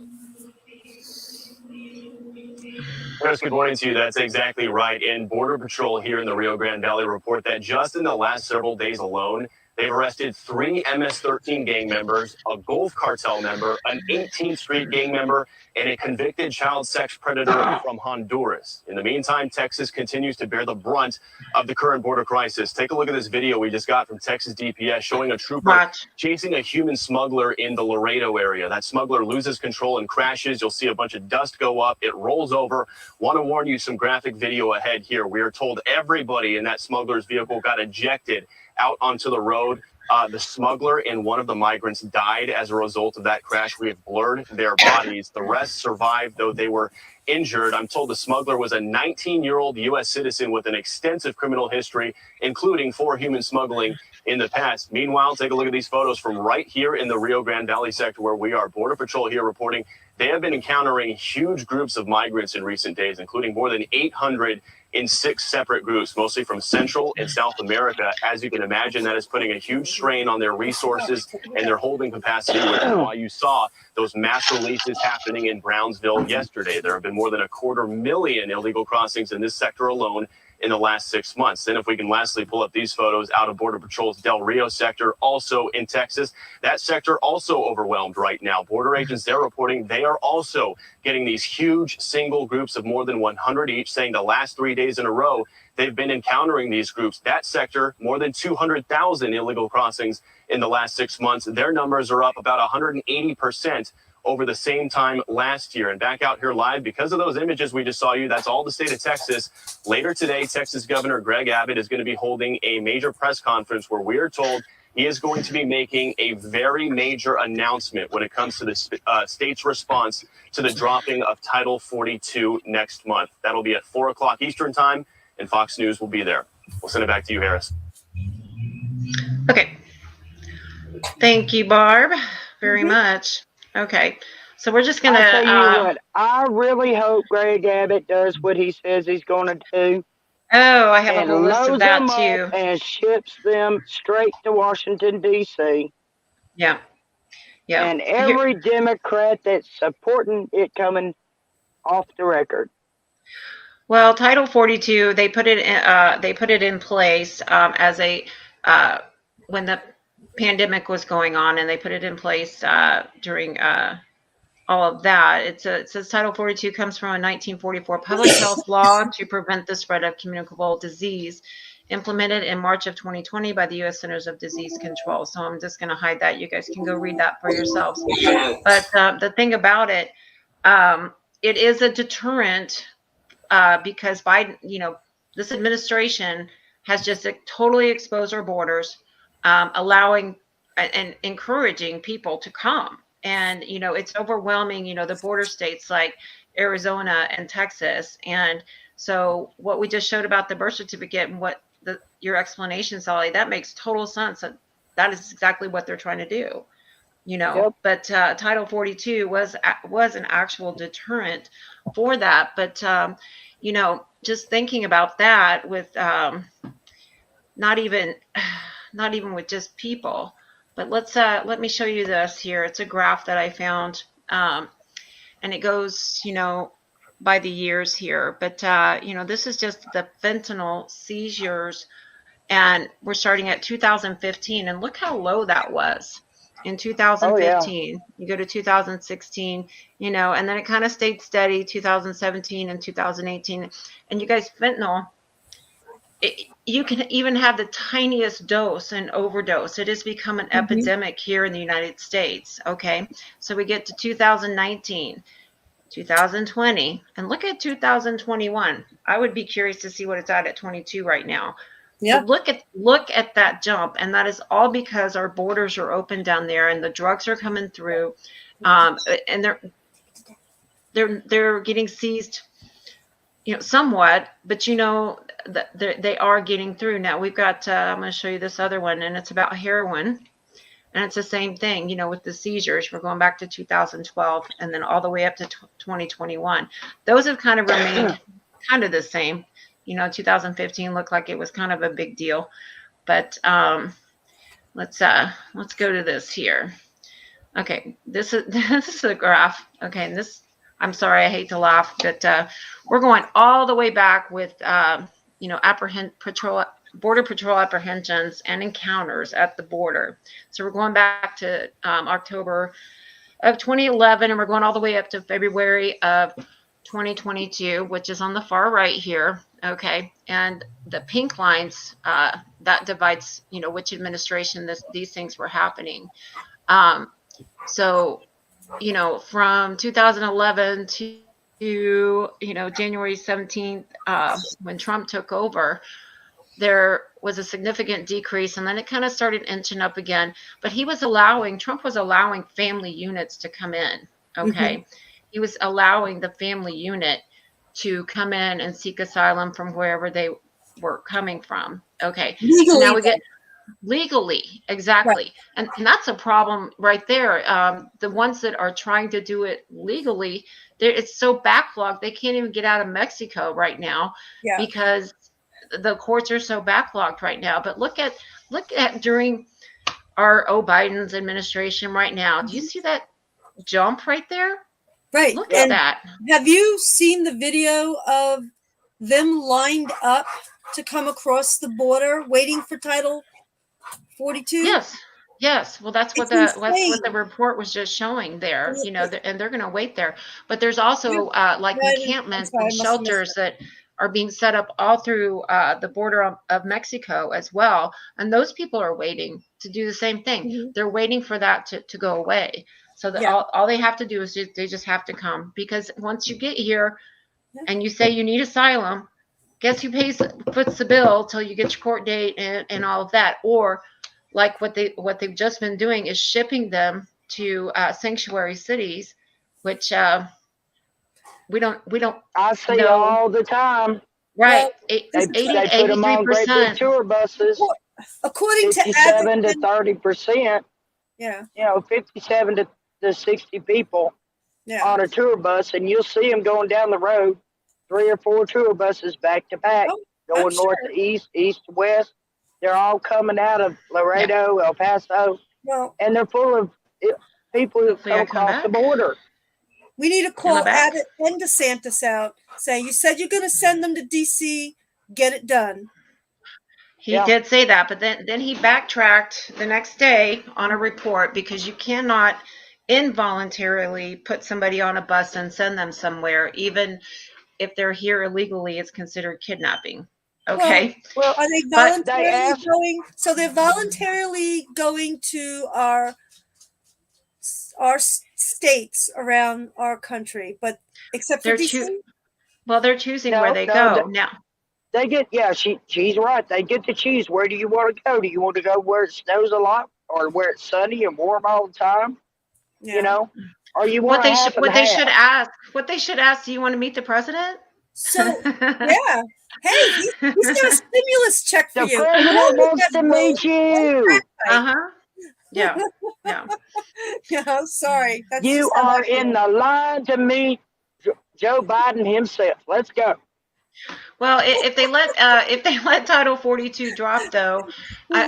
Chris, good morning to you. That's exactly right. And Border Patrol here in the Rio Grande Valley report that just in the last several days alone, they've arrested 3 MS-13 gang members, a Gulf Cartel member, an 18th Street gang member, and a convicted child sex predator from Honduras. In the meantime, Texas continues to bear the brunt of the current border crisis. Take a look at this video we just got from Texas DPS showing a trooper chasing a human smuggler in the Laredo area. That smuggler loses control and crashes. You'll see a bunch of dust go up. It rolls over. Want to warn you, some graphic video ahead here. We are told everybody in that smuggler's vehicle got ejected out onto the road. The smuggler and one of the migrants died as a result of that crash. We have blurred their bodies. The rest survived, though they were injured. I'm told the smuggler was a 19-year-old U.S. citizen with an extensive criminal history, including for human smuggling in the past. Meanwhile, take a look at these photos from right here in the Rio Grande Valley sector where we are. Border Patrol here reporting they have been encountering huge groups of migrants in recent days, including more than 800 in 6 separate groups, mostly from Central and South America. As you can imagine, that is putting a huge strain on their resources and their holding capacity, which is why you saw those mass releases happening in Brownsville yesterday. There have been more than 250,000 illegal crossings in this sector alone in the last 6 months. Then if we can lastly pull up these photos out of Border Patrol's Del Rio sector, also in Texas, that sector also overwhelmed right now. Border agents, they're reporting they are also getting these huge single groups of more than 100 each, saying the last 3 days in a row, they've been encountering these groups. That sector, more than 200,000 illegal crossings in the last 6 months. Their numbers are up about 180% over the same time last year. And back out here live, because of those images we just saw you, that's all the state of Texas. Later today, Texas Governor Greg Abbott is going to be holding a major press conference where we are told he is going to be making a very major announcement when it comes to the state's response to the dropping of Title 42 next month. That'll be at 4 o'clock Eastern time, and Fox News will be there. We'll send it back to you, Harris. Okay. Thank you, Barb, very much. Okay. So we're just gonna. I tell you what, I really hope Greg Abbott does what he says he's going to do Oh, I have a and whole list of loads that them too. up and ships them straight to Washington, D.C. Yeah. Yeah. And every Democrat that's supporting it coming off the record. Well, Title 42, they put it in place as a when the pandemic was going on, and they put it in place during all of that. It says Title 42 comes from a 1944 public health law to prevent the spread of communicable disease, implemented in March of 2020 by the U.S. Centers of Disease Control. So I'm just going to hide that. You guys can go read that for yourselves. But the thing about it, it is a deterrent because Biden, this administration has just totally exposed our borders, allowing and encouraging people to come. And, it's overwhelming, the border states like Arizona and Texas. And so what we just showed about the birth certificate and what your explanation, Sally, that makes total sense. That is exactly what they're trying to do, Yep. But Title 42 was an actual deterrent for that. But, just thinking about that with not even with just people. But let me show you this here. It's a graph that I found, and it goes, by the years here. But, this is just the fentanyl seizures, and we're starting at 2015, and look how low that was in 2015. Oh, yeah. You go to 2016, and then it kind of stayed steady, 2017 and 2018. And you guys, fentanyl, you can even have the tiniest dose and overdose. It has become an epidemic here in the United States. Okay. So we get to 2019, 2020, and look at 2021. I would be curious to see what it's at 22 right now. Yeah. But look at that jump. And that is all because our borders are open down there and the drugs are coming through. And they're getting seized, somewhat, but they are getting through. Now we've got, I'm going to show you this other one, and it's about heroin, and it's the same thing, with the seizures. We're going back to 2012 and then all the way up to 2021. Those have kind of remained kind of the same. 2015 looked like it was kind of a big deal, but let's go to this here. Okay, this is a graph. Okay, and this, I'm sorry, I hate to laugh, but we're going all the way back with, Border Patrol apprehensions and encounters at the border. So we're going back to October of 2011, and we're going all the way up to February of 2022, which is on the far right here. Okay, and the pink lines, that divides, which administration these things were happening. So, from 2011 to, January 17th, when Trump took over, there was a significant decrease, and then it kind of started inching up again. But Trump was allowing family units to come in. Okay. He was allowing the family unit to come in and seek asylum from wherever they were coming from. Okay. Legally, so now we get legally, exactly. Right. And that's a problem right there. The ones that are trying to do it legally, it's so backlogged, they can't even get out of Mexico right now because the courts are so backlogged right now. But look at during our Biden's administration right now. Do you see that jump right there? Right. Look at that. Have you seen the video of them lined up to come across the border waiting for Title 42? Yes. Well, that's what the report was just showing there, and they're going to wait there. But there's also encampments and shelters that are being set up all through the border of Mexico as well. And those people are waiting to do the same thing. They're waiting for that to go away. So that all they have to do is they just have to come, because once you get here and you say you need asylum, guess who puts the bill till you get your court date and all of that? Or like what they've just been doing is shipping them to sanctuary cities, which we don't. I see all the time. Right, They put them on great big 83%. tour buses. According to 57 to 30%. yeah, 57 to 60 people. Yeah. on a tour bus, and you'll see them going down the road, 3 or 4 tour buses back to back, Oh, going I'm north sure. to east, east to west. They're all coming out of Laredo, El Paso, Well, and they're full of people who Hopefully come I come across the back. border. we need to Am I call back? Abbott and DeSantis out. Say, you said you're going to send them to D.C. Get it done. He Yeah. did say that, but then he backtracked the next day on a report because you cannot involuntarily put somebody on a bus and send them somewhere, even if they're here illegally. It's considered kidnapping. Okay, Well, Are they But they voluntarily asked, going? So they're voluntarily going to our states around our country, but except for they're D.C. they're choosing No, where they no, go now. they get, she's right. They get to choose, where do you want to go? Do you want to go where it snows a lot, or where it's sunny and warm all the time? Yeah. You know, or you What want they to should half what and they half. should ask what they should ask. Do you want to meet the president? So yeah. Hey, he's got a stimulus check for The you. president wants to meet you. Uh-huh. Yeah. Yeah. Yeah, sorry. That's You just how are I feel. in the line to meet Joe Biden himself. Let's go. Well, if they let Title 42 drop, though,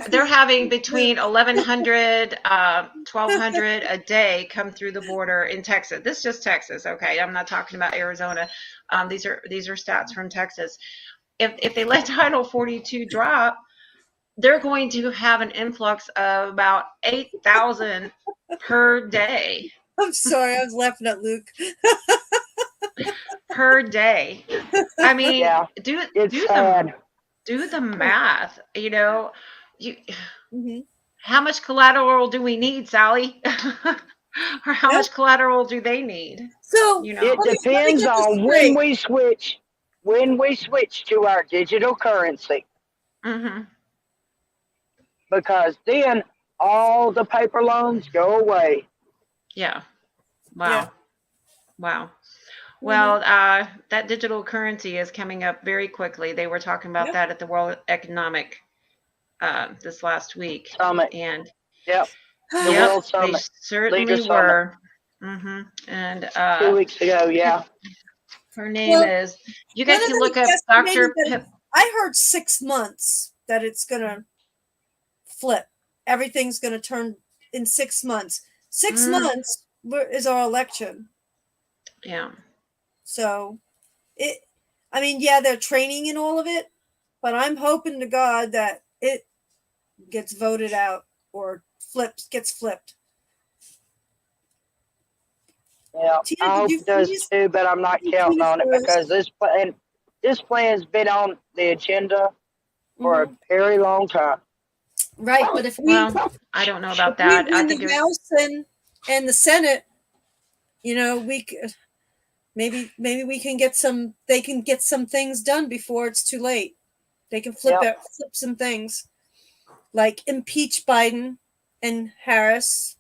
they're having between 1,100, 1,200 a day come through the border in Texas. This is just Texas, okay? I'm not talking about Arizona. These are stats from Texas. If they let Title 42 drop, they're going to have an influx of about 8,000 per day. I'm sorry, I was laughing at Luke. Per day. I mean, Yeah, it's sad. do the math. You know, Mhm. how much collateral do we need, Sally? Or how Yep. much collateral do they need? So You It know, let me depends get this on straight. when we switch to our digital currency, hmm because then all the paper loans go away. yeah. Wow. Yeah. Wow. Well, that digital currency is coming up very quickly. They were talking about Yep. that at the World Economic this last week, Summit. and Yep. The yep, World they Summit. certainly Leader Summit. were. And 2 weeks ago, yeah. her name Well, is. You guys one of can them look up estimated Dr. that I heard 6 months that it's gonna flip. Everything's gonna turn in 6 months. 6 months is our election. Yeah. So I mean, yeah, they're training in all of it, but I'm hoping to God that it gets voted out or gets flipped. Yeah, Tina, I did hope you it does finish? too, but I'm not counting on it because this plan's been on the agenda for a very long time. Right, but if we Well, I don't know about if we that. I win think the House and the Senate, you know, we maybe we can get some. They can get some things done before it's too late. They can flip some things, like impeach Biden and Harris,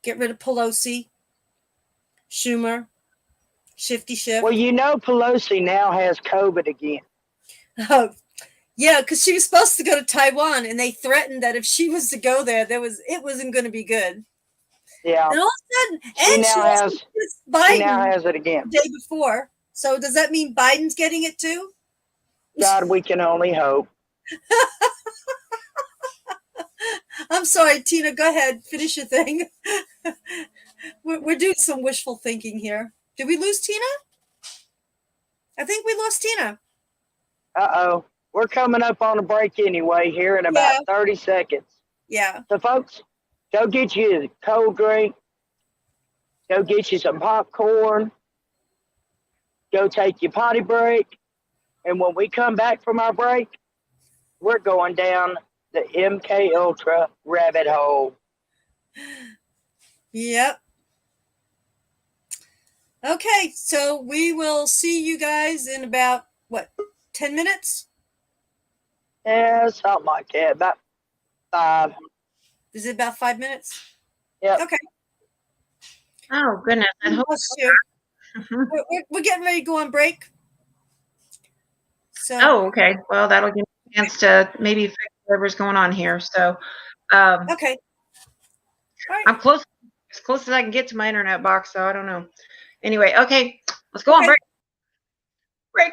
get rid of Pelosi, Schumer, Shifty Schiff. Well, you know, Pelosi now has COVID again. Oh, yeah, because she was supposed to go to Taiwan, and they threatened that if she was to go there, it wasn't going to be good. Yeah. And all of a sudden, She and now she has- also kissed Biden She now has it again. the day before. So does that mean Biden's getting it too? God, we can only hope. I'm sorry, Tina. Go ahead, finish your thing. We're doing some wishful thinking here. Did we lose Tina? I think we lost Tina. Uh-oh. We're coming up on a break anyway here in about 30 seconds. Yeah. So, folks, go get you a cold drink. Go get you some popcorn. Go take your potty break. And when we come back from our break, we're going down the MK Ultra rabbit hole. Yep. Okay, so we will see you guys in about, 10 minutes? Yeah, something like that. About 5. Is it about 5 minutes? Yep. Okay. Oh, goodness. I hope We're getting ready to go on break. So. Oh, okay. Well, that'll give me a chance to maybe fix whatever's going on here. So, okay. I'm close as I can get to my internet box, so I don't know. Anyway, okay, let's go on Okay. break.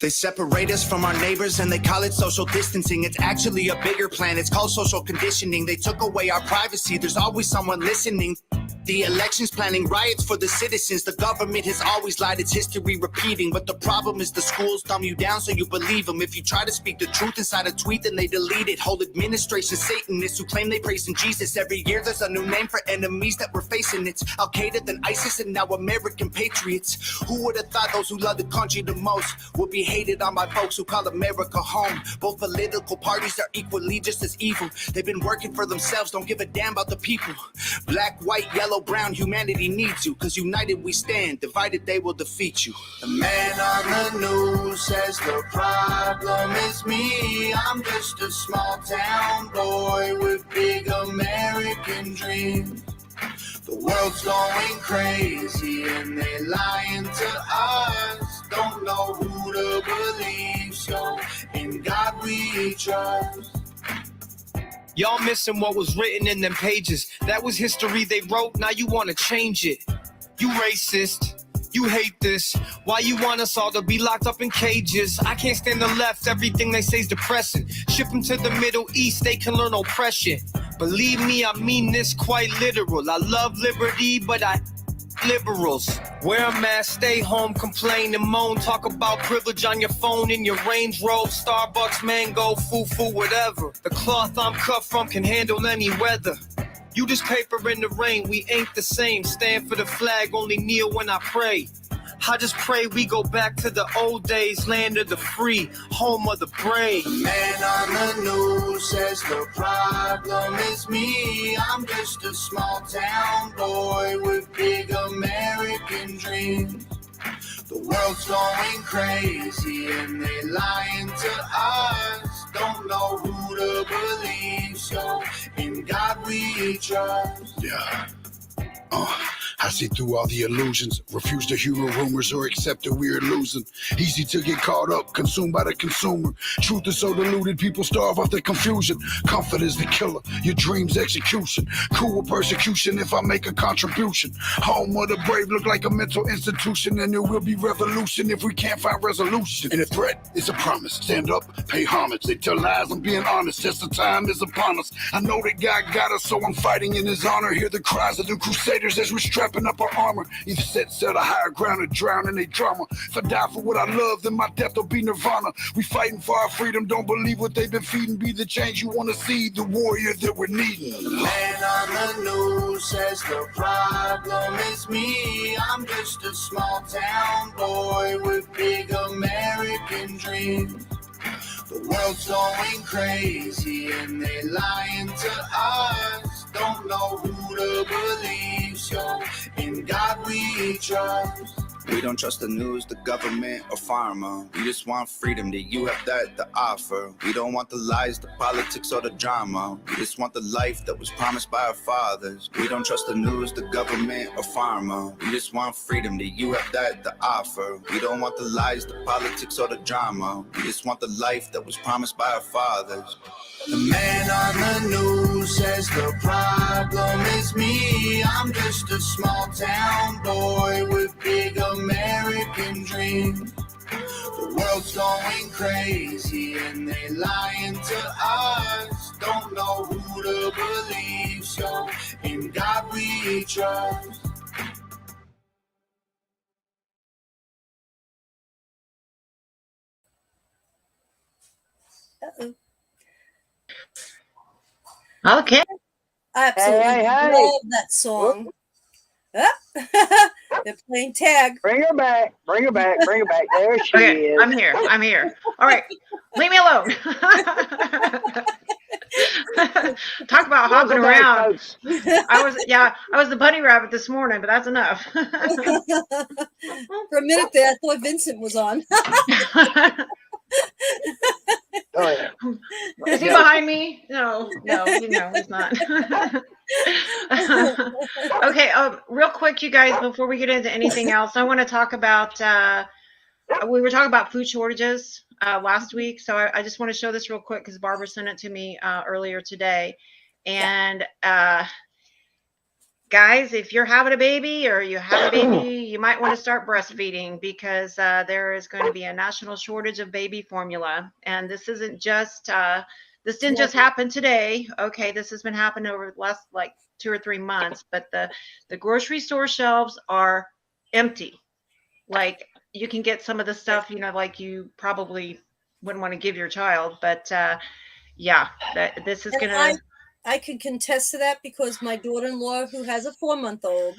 They separate us from our neighbors and they call it social distancing. It's actually a bigger plan. It's called social conditioning. They took away our privacy. There's always someone listening. The elections planning riots for the citizens. The government has always lied. It's history repeating. But the problem is the schools dumb you down so you believe them. If you try to speak the truth inside a tweet, then they delete it. Whole administration Satanists who claim they praise in Jesus. Every year there's a new name for enemies that we're facing. It's Al-Qaeda, then ISIS, and now American patriots. Who would have thought those who love the country the most would be hated on by folks who call America home? Both political parties are equally just as evil. They've been working for themselves, don't give a damn about the people. Black, white, yellow, brown, humanity needs you. Cause united we stand, divided they will defeat you. The man on the news says the problem is me. I'm just a small town boy with big American dreams. The world's going crazy and they lying to us. Don't know who to believe, so in God we trust. Y'all missing what was written in them pages. That was history they wrote, now you wanna change it. You racist, you hate this. Why you want us all to be locked up in cages? I can't stand the left, everything they say is depressing. Ship them to the Middle East, they can learn oppression. Believe me, I mean this quite literal. I love liberty, but I liberals. Wear a mask, stay home, complain and moan. Talk about privilege on your phone in your Range Rover, Starbucks, mango, foo-foo, whatever. The cloth I'm cut from can handle any weather. You just paper in the rain, we ain't the same. Stand for the flag, only kneel when I pray. I just pray we go back to the old days, land of the free, home of the brave. The man on the news says the problem is me. I'm just a small town boy with big American dreams. The world's going crazy and they lying to us. Don't know who to believe, so in God we trust. Yeah. I see through all the illusions, refuse to hear rumors or accept that we're losing. Easy to get caught up, consumed by the consumer. Truth is so diluted, people starve off their confusion. Comfort is the killer, your dreams execution. Cool with persecution if I make a contribution. Home of the brave look like a mental institution, and there will be revolution if we can't find resolution. And a threat is a promise, stand up, pay homage. They tell lies, I'm being honest, just the time is upon us. I know that God got us, so I'm fighting in his honor. Hear the cries of the crusaders as we're strapping up our armor. Either set a higher ground or drown in their drama. If I die for what I love, then my death will be nirvana. We fighting for our freedom, don't believe what they've been feeding. Be the change you want to see, the warrior that we're needing. The man on the news says the problem is me. I'm just a small town boy with big American dreams. The world's going crazy and they lying to us. Don't know who to believe, so in God we trust. We don't trust the news, the government, or pharma. We just want freedom, that you have that to offer. We don't want the lies, the politics, or the drama. We just want the life that was promised by our fathers. We don't trust the news, the government, or pharma. We just want freedom, that you have that to offer. We don't want the lies, the politics, or the drama. We just want the life that was promised by our fathers. The man on the news says the problem is me. I'm just a small town boy with big American dreams. The world's going crazy and they lying to us. Don't know who to believe, so in God we trust. Uh-oh. Okay. I absolutely Hey. love that song. They're playing tag. Bring her back. Bring her back. Bring her back. There she Okay, is. I'm here. All right, leave me alone. Talk about hopping Welcome back, around. folks. I was the bunny rabbit this morning, but that's enough. For a minute there, I thought Vincent was on. Oh, yeah. Is he behind me? No, he's not. Okay, real quick you guys, before we get into anything else, I want to talk about, we were talking about food shortages last week. So I just want to show this real quick because Barbara sent it to me earlier today. And guys, if you're having a baby or you have a baby, you might want to start breastfeeding because there is going to be a national shortage of baby formula. And this isn't just, this didn't just happen today. Okay, this has been happening over the last like 2 or 3 months, but the grocery store shelves are empty. Like you can get some of the stuff, you know, like you probably wouldn't want to give your child, but yeah, this is gonna. I can contest to that because my daughter-in-law, who has a 4-month-old,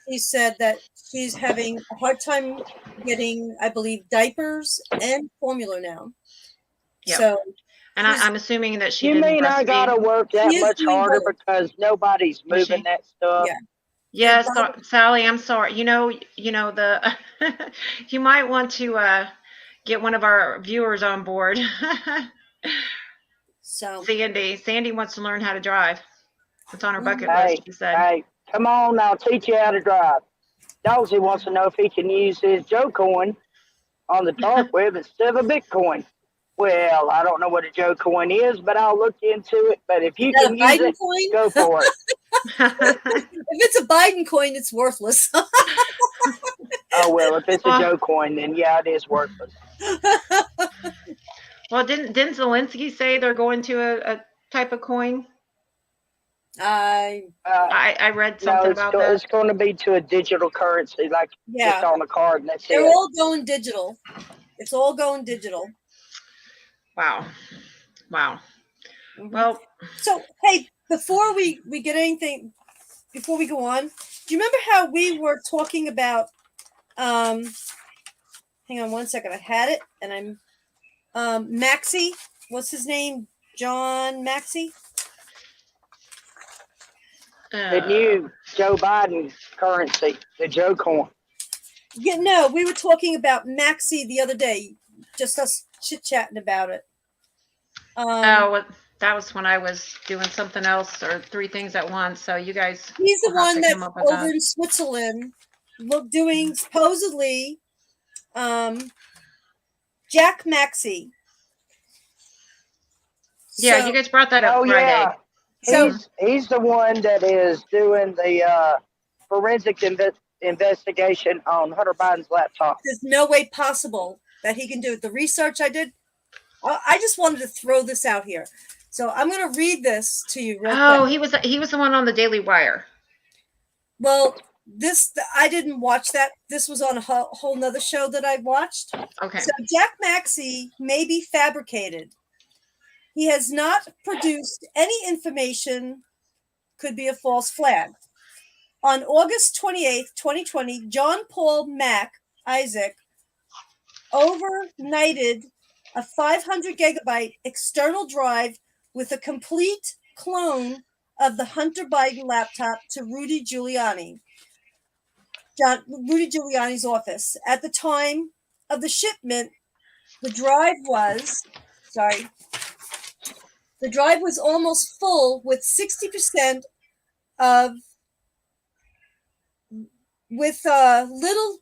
she said that she's having a hard time getting, I believe, diapers and formula now. Yeah. So, and I'm assuming that she. You didn't mean I breastfeed. gotta work that She is much doing harder both. because nobody's moving that stuff? Yeah. Yes, Sally, I'm sorry. You know the you might want to get one of our viewers on board. So Sandy wants to learn how to drive. It's on her bucket Hey, list, she said. hey, come on, I'll teach you how to drive. Dogsy wants to know if he can use his Joe coin on the dark web instead of a Bitcoin. Well, I don't know what a Joe coin is, but I'll look into it. But if you can use it, go for it. If it's a Biden coin, it's worthless. Oh, well, if it's a Joe coin, then yeah, it is worthless. Well, didn't Zelensky say they're going to a type of coin? I read something about that. It's going to be to a digital currency, like just on a card, and that's They're it. all going digital. It's all going digital. Wow. Well, so hey, before we get anything, before we go on, do you remember how we were talking about? Hang on one second. I had it, and I'm Maxey. What's his name? John Maxey. The new Joe Biden currency, the Joe coin. Yeah, no, we were talking about Maxey the other day, just us chit-chatting about it. That was when I was doing something else or 3 things at once. So you guys. He's the will have one to that's come up with over that. in Switzerland, doing supposedly Jack Maxey. Yeah, you guys brought that up Friday. Yeah. So He's the one that is doing the forensic investigation on Hunter Biden's laptop. there's no way possible that he can do it. The research I did, I just wanted to throw this out here. So I'm going to read this to you real quick. He was the one on the Daily Wire. Well, I didn't watch that. This was on a whole nother show that I watched. Okay. So Jack Maxey may be fabricated. He has not produced any information, could be a false flag. On August 28th, 2020, John Paul Mac Isaac overnighted a 500 gigabyte external drive with a complete clone of the Hunter Biden laptop to Rudy Giuliani's office. At the time of the shipment, the drive was almost full with 60% with a little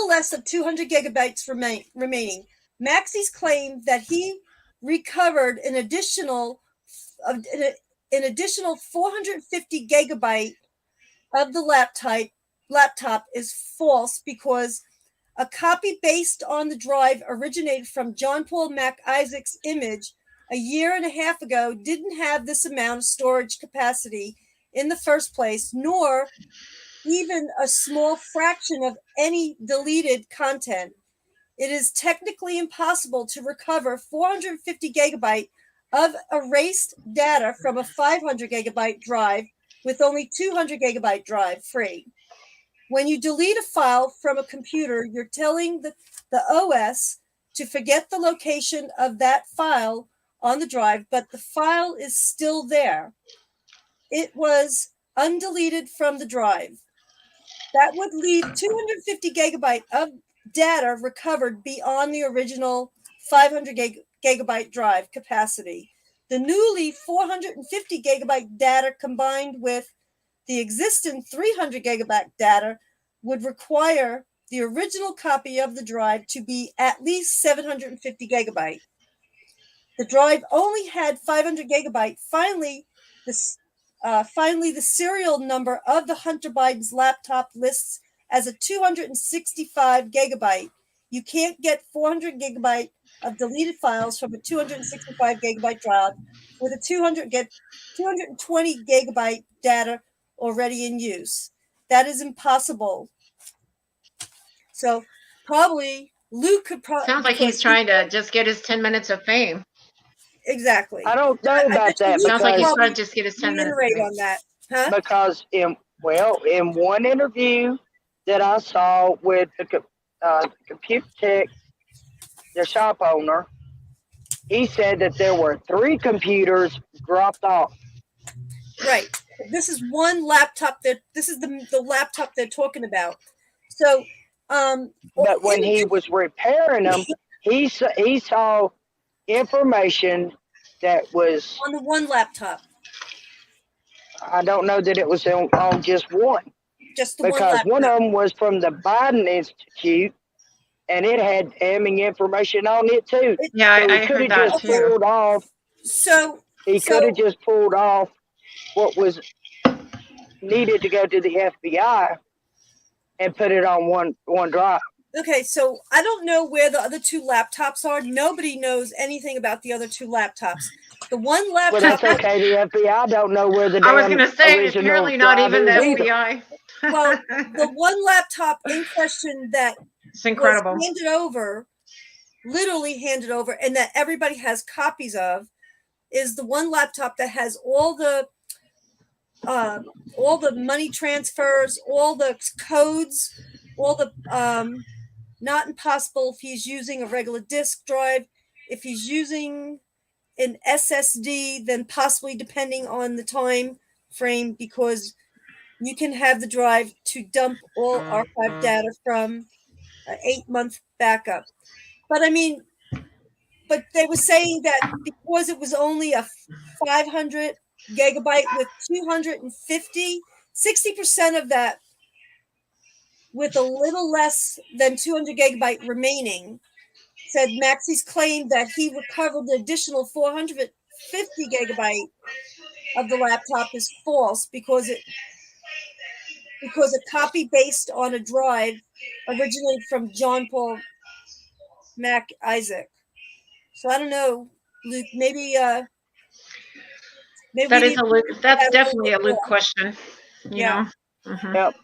less of 200 gigabytes remaining. Maxey's claimed that he recovered an additional 450 gigabyte of the laptop is false because a copy based on the drive originated from John Paul Mac Isaac's image a year and a half ago didn't have this amount of storage capacity in the first place, nor even a small fraction of any deleted content. It is technically impossible to recover 450 gigabyte of erased data from a 500 gigabyte drive with only 200 gigabyte drive free. When you delete a file from a computer, you're telling the OS to forget the location of that file on the drive, but the file is still there. It was undeleted from the drive. That would leave 250 gigabyte of data recovered beyond the original 500 gigabyte drive capacity. The newly 450 gigabyte data combined with the existing 300 gigabyte data would require the original copy of the drive to be at least 750 gigabyte. The drive only had 500 gigabyte. Finally, the serial number of the Hunter Biden's laptop lists as a 265 gigabyte. You can't get 400 gigabyte of deleted files from a 265 gigabyte drive with a 220 gigabyte data already in use. That is impossible. So probably Luke could probably Sounds like he's trying to just get his 10 minutes of fame. Exactly. I don't know about that. Sounds like he's because- trying to just get his 10 minutes. Reiterate on that, huh? Because in one interview that I saw with the computer tech, the shop owner, he said that there were 3 computers dropped off. Right. This is one laptop this is the laptop they're talking about. So, But when he was repairing them, he saw information that was on the one laptop. I don't know that it was on just one. Just the because one one of them was from the Biden Institute, and it had damning information on it too. Yeah, So he I could heard have that just too. pulled off. He could have just pulled off what was needed to go to the FBI and put it on one drive. Okay, so I don't know where the other 2 laptops are. Nobody knows anything about the other 2 laptops. The one laptop. Well, that's okay. The FBI don't know where the I was damn going to say, original apparently not drive even the is either. FBI. Well, the one laptop in question that It's incredible. was handed over, literally handed over, and that everybody has copies of, is the one laptop that has all the money transfers, all the codes, all the not impossible if he's using a regular disk drive. If he's using an SSD, then possibly depending on the time frame, because you can have the drive to dump all archive data from an 8-month backup. But I mean, but they were saying that because it was only a 500 gigabyte with 250, 60% of that with a little less than 200 gigabyte remaining, said Maxey's claim that he recovered the additional 450 gigabyte of the laptop is false because a copy based on a drive originated from John Paul Mac Isaac. So I don't know, Luke. Maybe That we is need a Luke. to That's have a definitely a little Luke more. question. You Yeah. know? Mhm. Yep.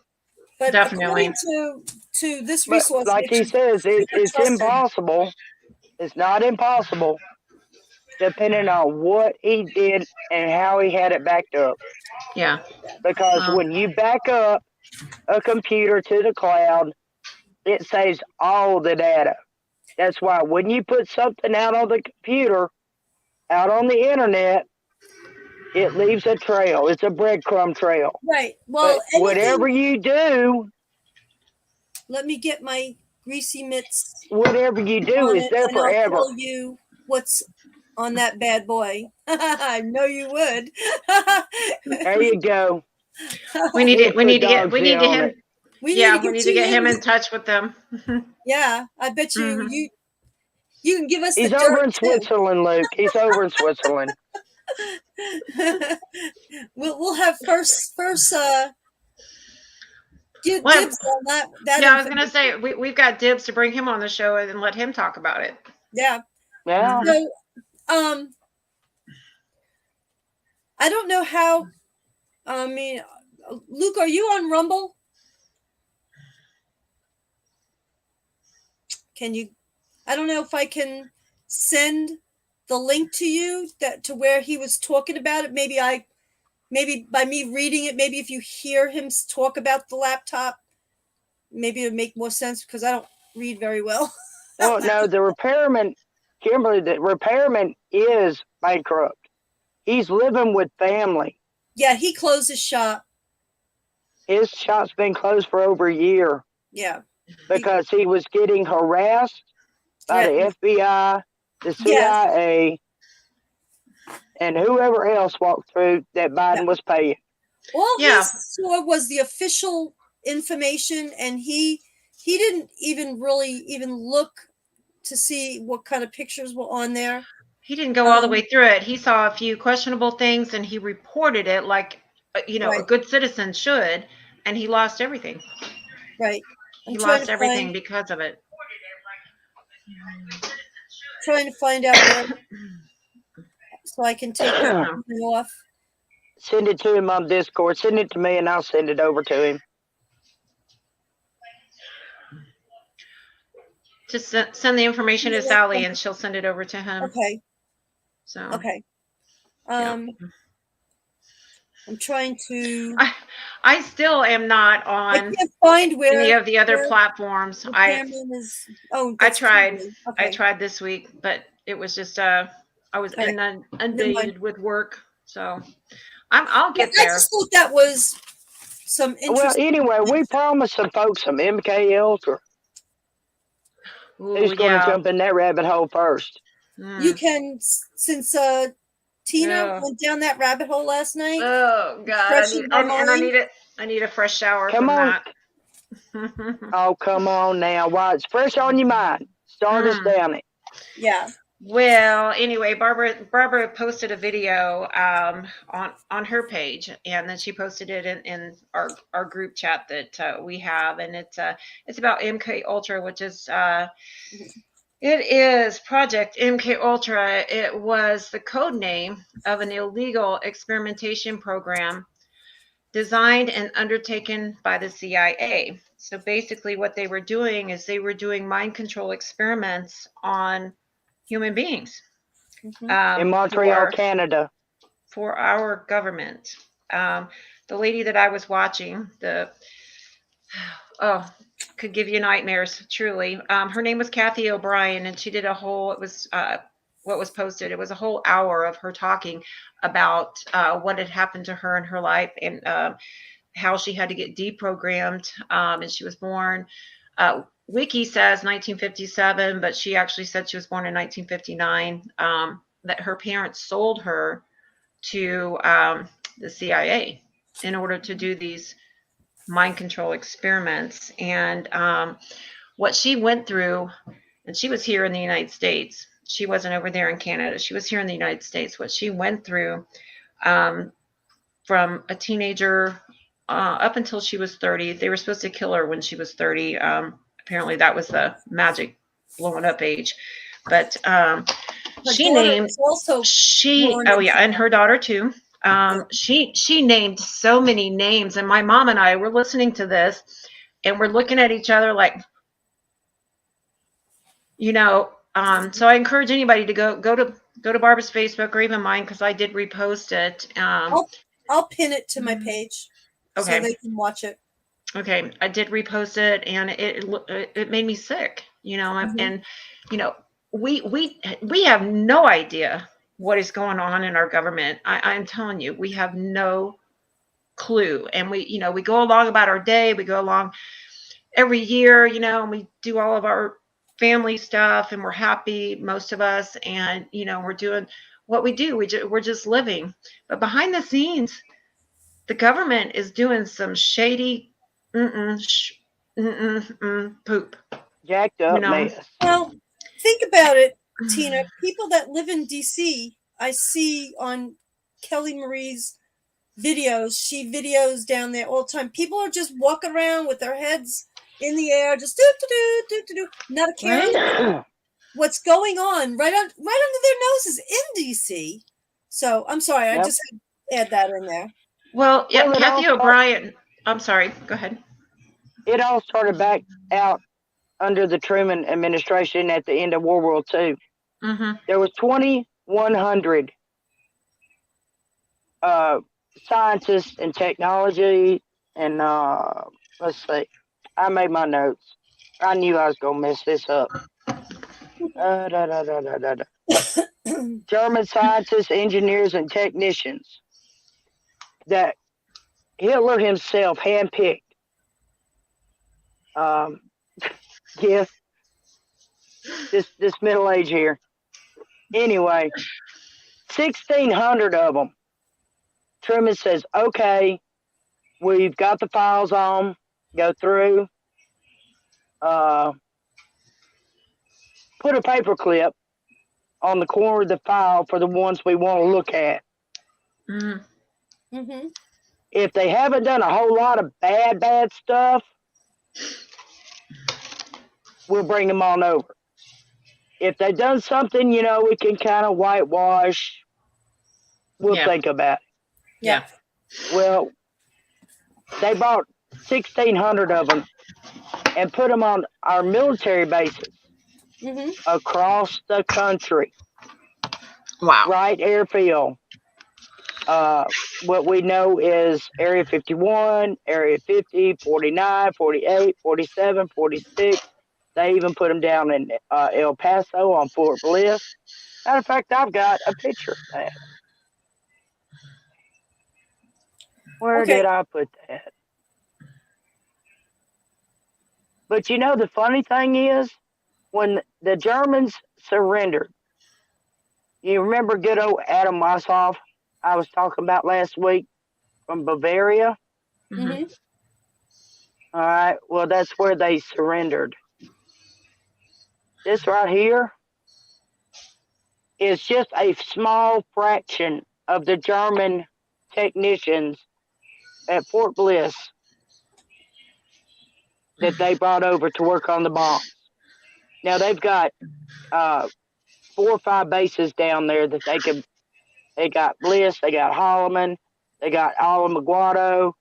But Definitely. according to this But resource, like he which says, it's trusted. impossible. It's not impossible, depending on what he did and how he had it backed up. Yeah. Because when you back up a computer to the cloud, it saves all the data. That's why when you put something out on the computer, out on the internet, it leaves a trail. It's a breadcrumb trail. Right. Well, But whatever you do, let me get my greasy mitts. whatever you do on is it, there and I'll forever. tell you what's on that bad boy. I know you would. There you go. We need We'll to put get dogs in on him. it. We Yeah, need to we need get to you get him in. in touch with them. Yeah, I bet you Mhm. you can give us He's the over dirt in too. Switzerland, Luke. He's over in Switzerland. we'll have first get Well, dibs on that. Yeah, I was gonna information. say we've got dibs to bring him on the show and let him talk about it. Yeah. Yeah. So, I don't know how. I mean, Luke, are you on Rumble? Can you? I don't know if I can send the link to you to where he was talking about it. Maybe by me reading it, maybe if you hear him talk about the laptop, maybe it would make more sense because I don't read very well. Well, no, the repairman, Kimberly, the repairman is bankrupt. He's living with family. Yeah, he closed his shop. His shop's been closed for over a year Yeah. because he was getting harassed by Yeah. the FBI, the CIA, and whoever else walked through that Biden was paying. All Yeah. he saw was the official information, and he didn't even really even look to see what kind of pictures were on there. He didn't go all the way through it. He saw a few questionable things and he reported it like, a Right. good citizen should, and he lost everything. Right. He I'm trying lost to everything find, because of it. trying to find out where, so I can take it off. Send it to him on Discord. Send it to me and I'll send it over to him. Just send the information to Sally and she'll send it over to him. Okay. So. Okay. Yeah. I'm trying to. I still am not I on can't find where any of the other where platforms. the I Cameron is. Oh, I that's tried. TV. I Okay. tried this week, but it was just I was Okay. inundated with work. So I'll get I there. just thought that was some Well, interesting. anyway, we promised some folks some MK Ultra. Ooh, Who's going to yeah. jump in that rabbit hole first? You can, since Tina Yeah. went down that rabbit hole last night. Oh God, freshened my mind. I need a fresh shower Come from on. that. Oh, come on now. Why it's fresh on your mind. Start us down it. Yeah. Well, anyway, Barbara posted a video on her page, and then she posted it in our group chat that we have, and it's about MK Ultra, which is it is Project MK Ultra. It was the code name of an illegal experimentation program designed and undertaken by the CIA. So basically, what they were doing is they were doing mind control experiments on human beings In Montreal, Canada. for our government. The lady that I was watching, could give you nightmares, truly. Her name was Kathy O'Brien, and she did a whole, it was what was posted, it was a whole hour of her talking about what had happened to her in her life, and how she had to get deprogrammed, and she was born, Wiki says 1957, but she actually said she was born in 1959, that her parents sold her to the CIA in order to do these mind control experiments. And what she went through, and she was here in the United States. She wasn't over there in Canada. She was here in the United States. What she went through from a teenager up until she was 30. They were supposed to kill her when she was 30. Apparently that was the magic blowing up age. But she named and her daughter too. She named so many names, and my mom and I were listening to this, and we're looking at each other like, so I encourage anybody to go to Barbara's Facebook or even mine, because I did repost it. I'll pin it to my page, so they can watch it. Okay, I did repost it, and it made me sick, and we have no idea what is going on in our government. I'm telling you, we have no clue, and we go along about our day. We go along every year, and we do all of our family stuff, and we're happy, most of us, and we're doing what we do. We're just living, but behind the scenes, the government is doing some shady poop. Jacked up mess. Well, think about it, Tina. People that live in DC, I see on Kelly Marie's videos. She videos down there all the time. People are just walking around with their heads in the air, just do, not a care what's going on right under their noses in DC. So I'm sorry, I just had to add that in there. Well, yeah, Kathy O'Brien. I'm sorry. Go ahead. It all started back out under the Truman administration at the end of World War II. Mm-hmm. There was 2,100 scientists and technology, and let's see. I made my notes. I knew I was gonna mess this up. German scientists, engineers, and technicians that Hitler himself handpicked. This middle age here. Anyway, 1,600 of them. Truman says, okay, We've got the files on. Go through. Put a paper clip on the corner of the file for the ones we want to look at. Mm-hmm. If they haven't done a whole lot of bad stuff, we'll bring them on over. If they've done something, we can kind of whitewash, we'll think about it. Yeah. Well, they bought 1,600 of them and put them on our military bases across the country. Wow. Right airfield. What we know is Area 51, Area 50, 49, 48, 47, 46. They even put them down in El Paso on Fort Bliss. Matter of fact, I've got a picture of that. Where did I put that? But the funny thing is, when the Germans surrendered, you remember good old Adam Weishaupt I was talking about last week from Bavaria? Mm-hmm. All right, well, that's where they surrendered. This right here is just a small fraction of the German technicians at Fort Bliss that they brought over to work on the bombs. Now, they've got 4 or 5 bases down there that they got Bliss, they got Holloman, they got Alamogordo,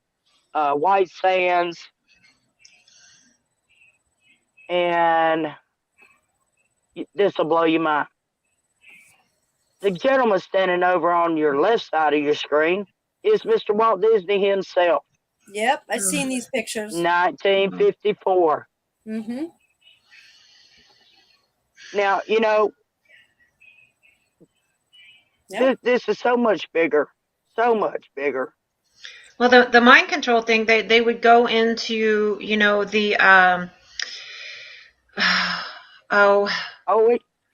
White Sands, and this will blow your mind. The gentleman standing over on your left side of your screen is Mr. Walt Disney himself. Yep, I've seen these pictures. 1954. Mm-hmm. Now, this is so much bigger. So much bigger. Well, the mind control thing, they would go into, the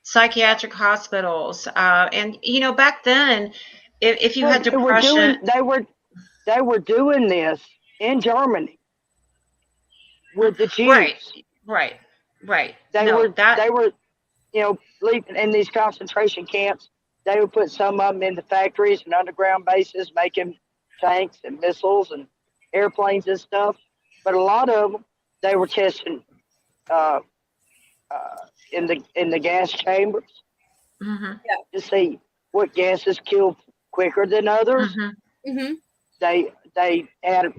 psychiatric hospitals, and back then, if you had depression, they were doing this in Germany with the Jews. Right. They were leaving in these concentration camps. They would put some of them in the factories and underground bases, making tanks and missiles and airplanes and stuff. But a lot of them, they were testing in the gas chambers to see what gases kill quicker than others. Mm-hmm. They had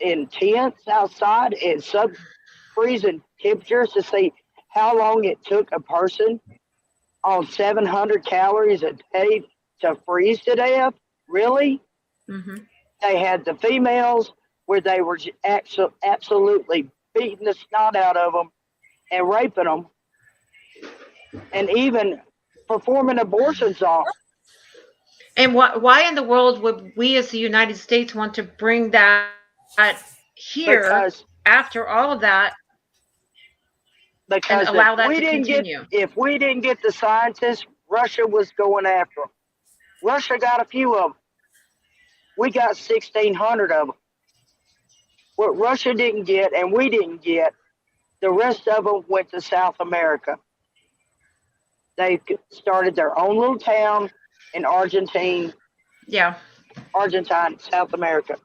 in tents outside in sub-freezing temperatures to see how long it took a person on 700 calories a day to freeze to death. Really? They had the females where they were absolutely beating the snot out of them and raping them, and even performing abortions on them. And why in the world would we as the United States want to bring that here Because after all of that because and allow that we to didn't continue? if we didn't get the scientists, Russia was going after them. Russia got a few of them. We got 1,600 of them. What Russia didn't get and we didn't get, the rest of them went to South America. They started their own little town in Argentine, South America.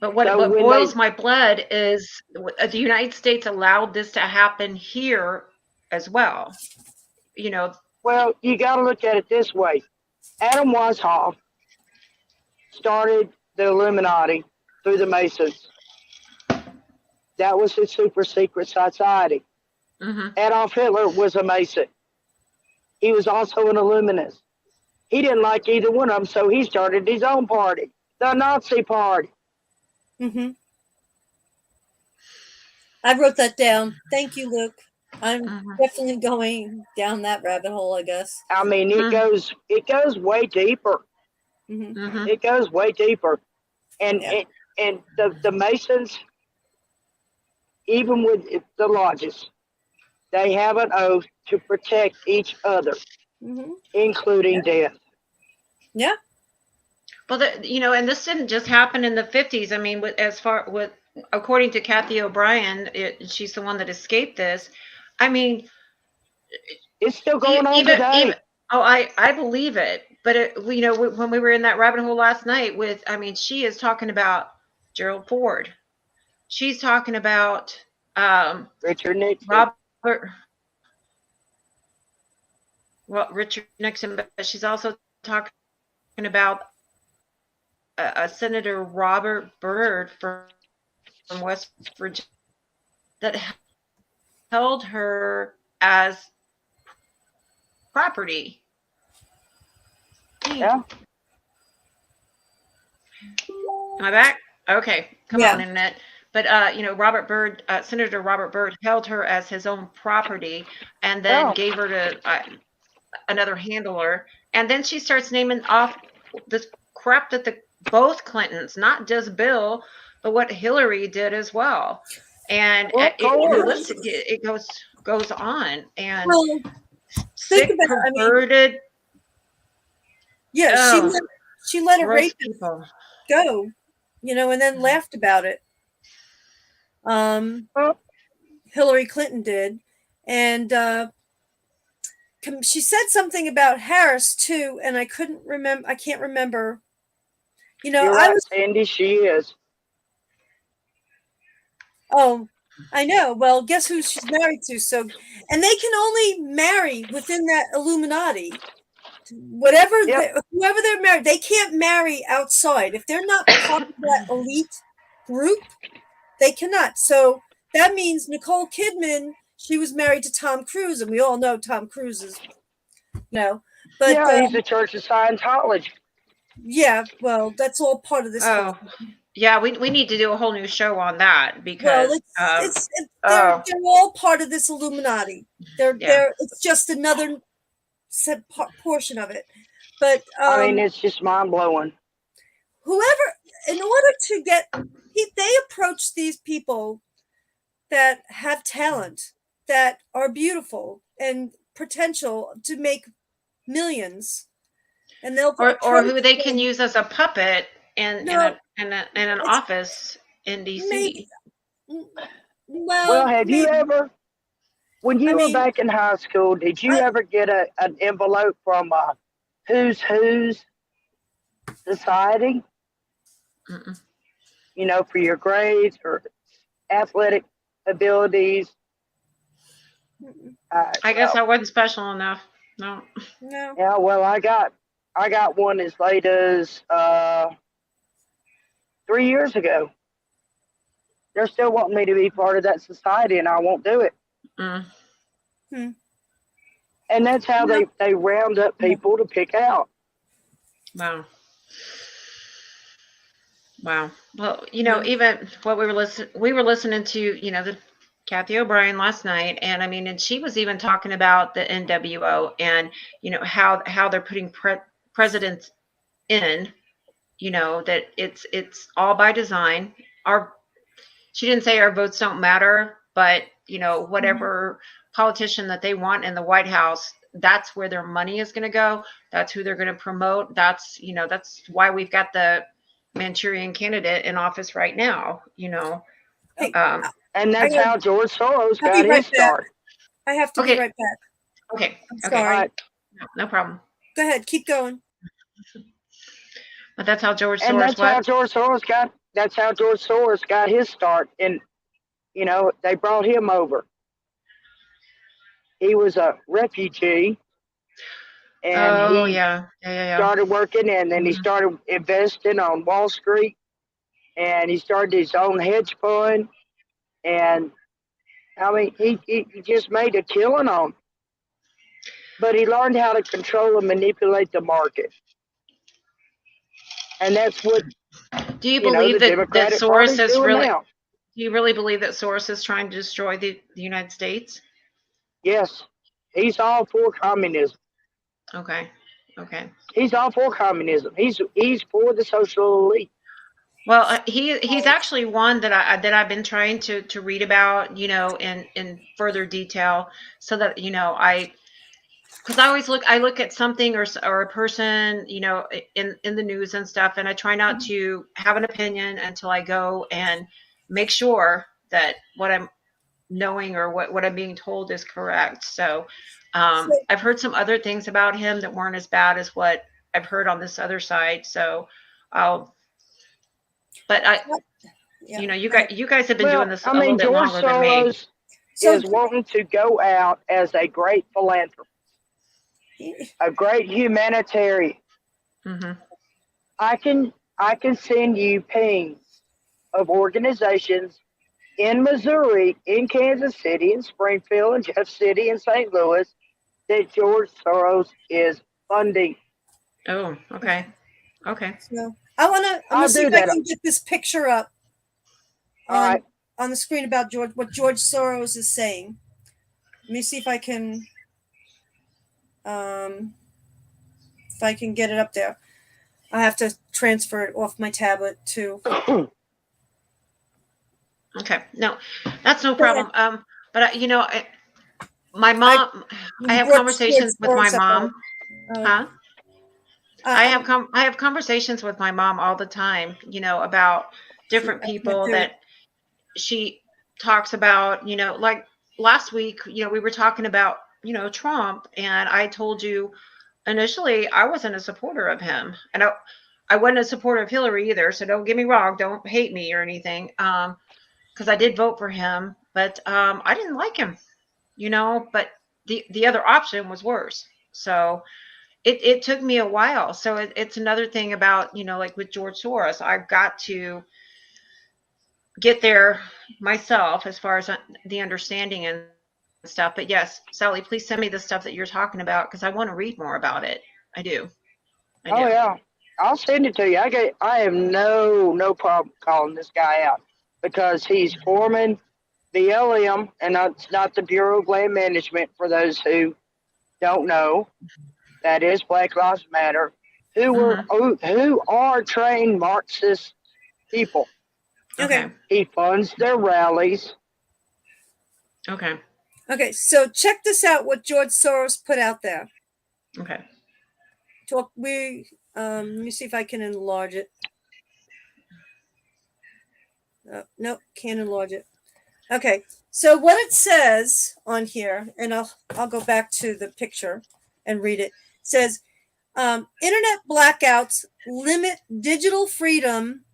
But what boils my blood is the United States allowed this to happen here as well. Well, you got to look at it this way. Adam Weishaupt started the Illuminati through the Masons. That was his super secret society. Adolf Hitler was a Mason. He was also an Illuminist. He didn't like either one of them, so he started his own party, the Nazi Party. Mm-hmm. I wrote that down. Thank you, Luke. I'm definitely going down that rabbit hole, I guess. I mean, it goes way deeper. Mm-hmm. It goes way deeper, and the Masons, even with the lodges, they have an oath to protect each other, including death. Yeah. Well, and this didn't just happen in the 50s. I mean, according to Kathy O'Brien, she's the one that escaped this. I mean, it's still going on today. I believe it. But when we were in that rabbit hole last night she is talking about Gerald Ford. She's talking about Richard Nixon. Richard Nixon, but she's also talking about Senator Robert Byrd from West Virginia that held her as property. Yeah. Am I back? Okay. Come on, internet. But Robert Byrd, Senator Robert Byrd, held her as his own property, and then gave her to another handler. And then she starts naming off this crap that both Clintons, not just Bill, but what Hillary did as well. And it goes on. And think about perverted. Yeah, she let a rapist people go, and then laughed about it. Hillary Clinton did, and she said something about Harris too, and I can't remember. You're right, Sandy. She is. Oh, I know. Well, guess who she's married to? So, and they can only marry within that Illuminati. Whoever they're married, they can't marry outside. If they're not part of that elite group, they cannot. So that means Nicole Kidman, she was married to Tom Cruise, and we all know Tom Cruise is, but he's the Church of Scientology. Yeah, well, that's all part of this. Yeah, we need to do a whole new show on that because they're all part of this Illuminati. It's just another portion of it. But it's just mind blowing. Whoever, in order to they approach these people that have talent, that are beautiful and potential to make millions, and they'll or who they can use as a puppet in an office in DC. Well, have you ever, when you were back in high school, did you ever get an envelope from Who's Society? Mm-mm. For your grades or athletic abilities? I guess I wasn't special enough. No. Yeah, well, I got one as late as 3 years ago. They're still wanting me to be part of that society, and I won't do it. Mm. And that's how they round up people to pick out. Wow. Well, even what we were listening to, the Kathy O'Brien last night, and and she was even talking about the NWO and how they're putting presidents in, that it's all by design. She didn't say our votes don't matter, but whatever politician that they want in the White House, that's where their money is going to go. That's who they're going to promote. That's why we've got the Manchurian candidate in office right now. And that's how George Soros got his start. I have to be right back. Okay. I'm sorry. No problem. Go ahead. Keep going. But that's how George Soros. And that's how George Soros got his start. And they brought him over. He was a refugee. And he started working, and then he started investing on Wall Street, and he started his own hedge fund. And he just made a killing on it. But he learned how to control and manipulate the market. And that's what do you believe that Soros is really now. Do you really believe that Soros is trying to destroy the United States? Yes. He's all for communism. Okay. He's all for communism. He's for the social elite. Well, he's actually one that I've been trying to read about, in further detail, so that because I look at something or a person, you know, in the news and stuff, and I try not to have an opinion until I go and make sure that what I'm knowing or what I'm being told is correct. So I've heard some other things about him that weren't as bad as what I've heard on this other side. So you know, you guys have been doing this a little bit George longer than me. Soros is wanting to go out as a great philanthropist, a great humanitarian. Mm-hmm. I can send you pings of organizations in Missouri, in Kansas City, in Springfield, in Jeff City, in St. Louis that George Soros is funding. Oh, okay. Okay. So I'm gonna see if I can get this picture up on the screen about what George Soros is saying. Let me see if I can get it up there. I have to transfer it off my tablet too. Okay, no, that's no problem. But you know, my mom, I have conversations with my mom. Huh? I have conversations with my mom all the time, you know, about different people that she talks about, you know, like last week, you know, we were talking about, you know, Trump, and I told you initially I wasn't a supporter of him, and I wasn't a supporter of Hillary either. So don't get me wrong, don't hate me or anything, because I did vote for him, but I didn't like him, you know. But the other option was worse. So it took me a while. So it's another thing about, you know, like with George Soros, I've got to get there myself as far as the understanding and stuff. But yes, Sally, please send me the stuff that you're talking about because I want to read more about it. I do. Oh yeah, I'll send it to you. I have no problem calling this guy out because he's forming BLM, and that's not the Bureau of Land Management. For those who don't know, that is Black Lives Matter, who are trained Marxist people. Okay. He funds their rallies. Okay. Okay, so check this out. What George Soros put out there. Okay. Let me see if I can enlarge it. Nope, can't enlarge it. Okay, so what it says on here, and I'll go back to the picture and read it. It says, internet blackouts limit digital freedom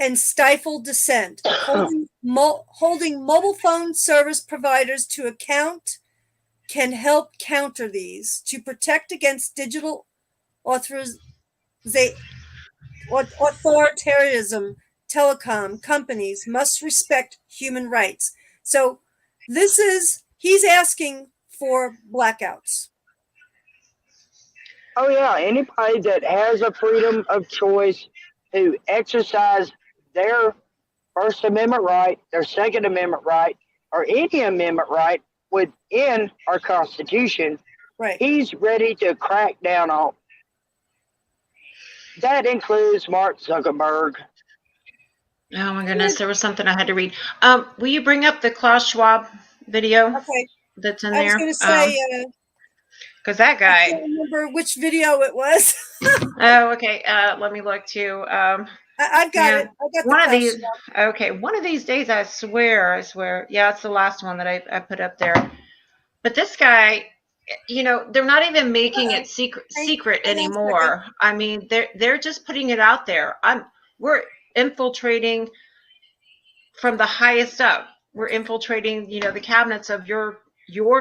and stifle dissent, holding mobile phone service providers to account can help counter these. To protect against digital authoritarianism, telecom companies must respect human rights. So he's asking for blackouts. Oh yeah, anybody that has a freedom of choice to exercise their First Amendment right, their Second Amendment right, or any amendment right within our Constitution, right? He's ready to crack down on. That includes Mark Zuckerberg. Oh my goodness, there was something I had to read. Will you bring up the Klaus Schwab video that's in there? I was going to say, because that guy. I can't remember which video it was. Oh, okay. Let me look too. I've got it. I got one of these. Okay, one of these days, I swear. Yeah, it's the last one that I put up there. But this guy, you know, they're not even making it secret anymore. I mean, they're just putting it out there. We're infiltrating from the highest up. We're infiltrating, you know, the cabinets of your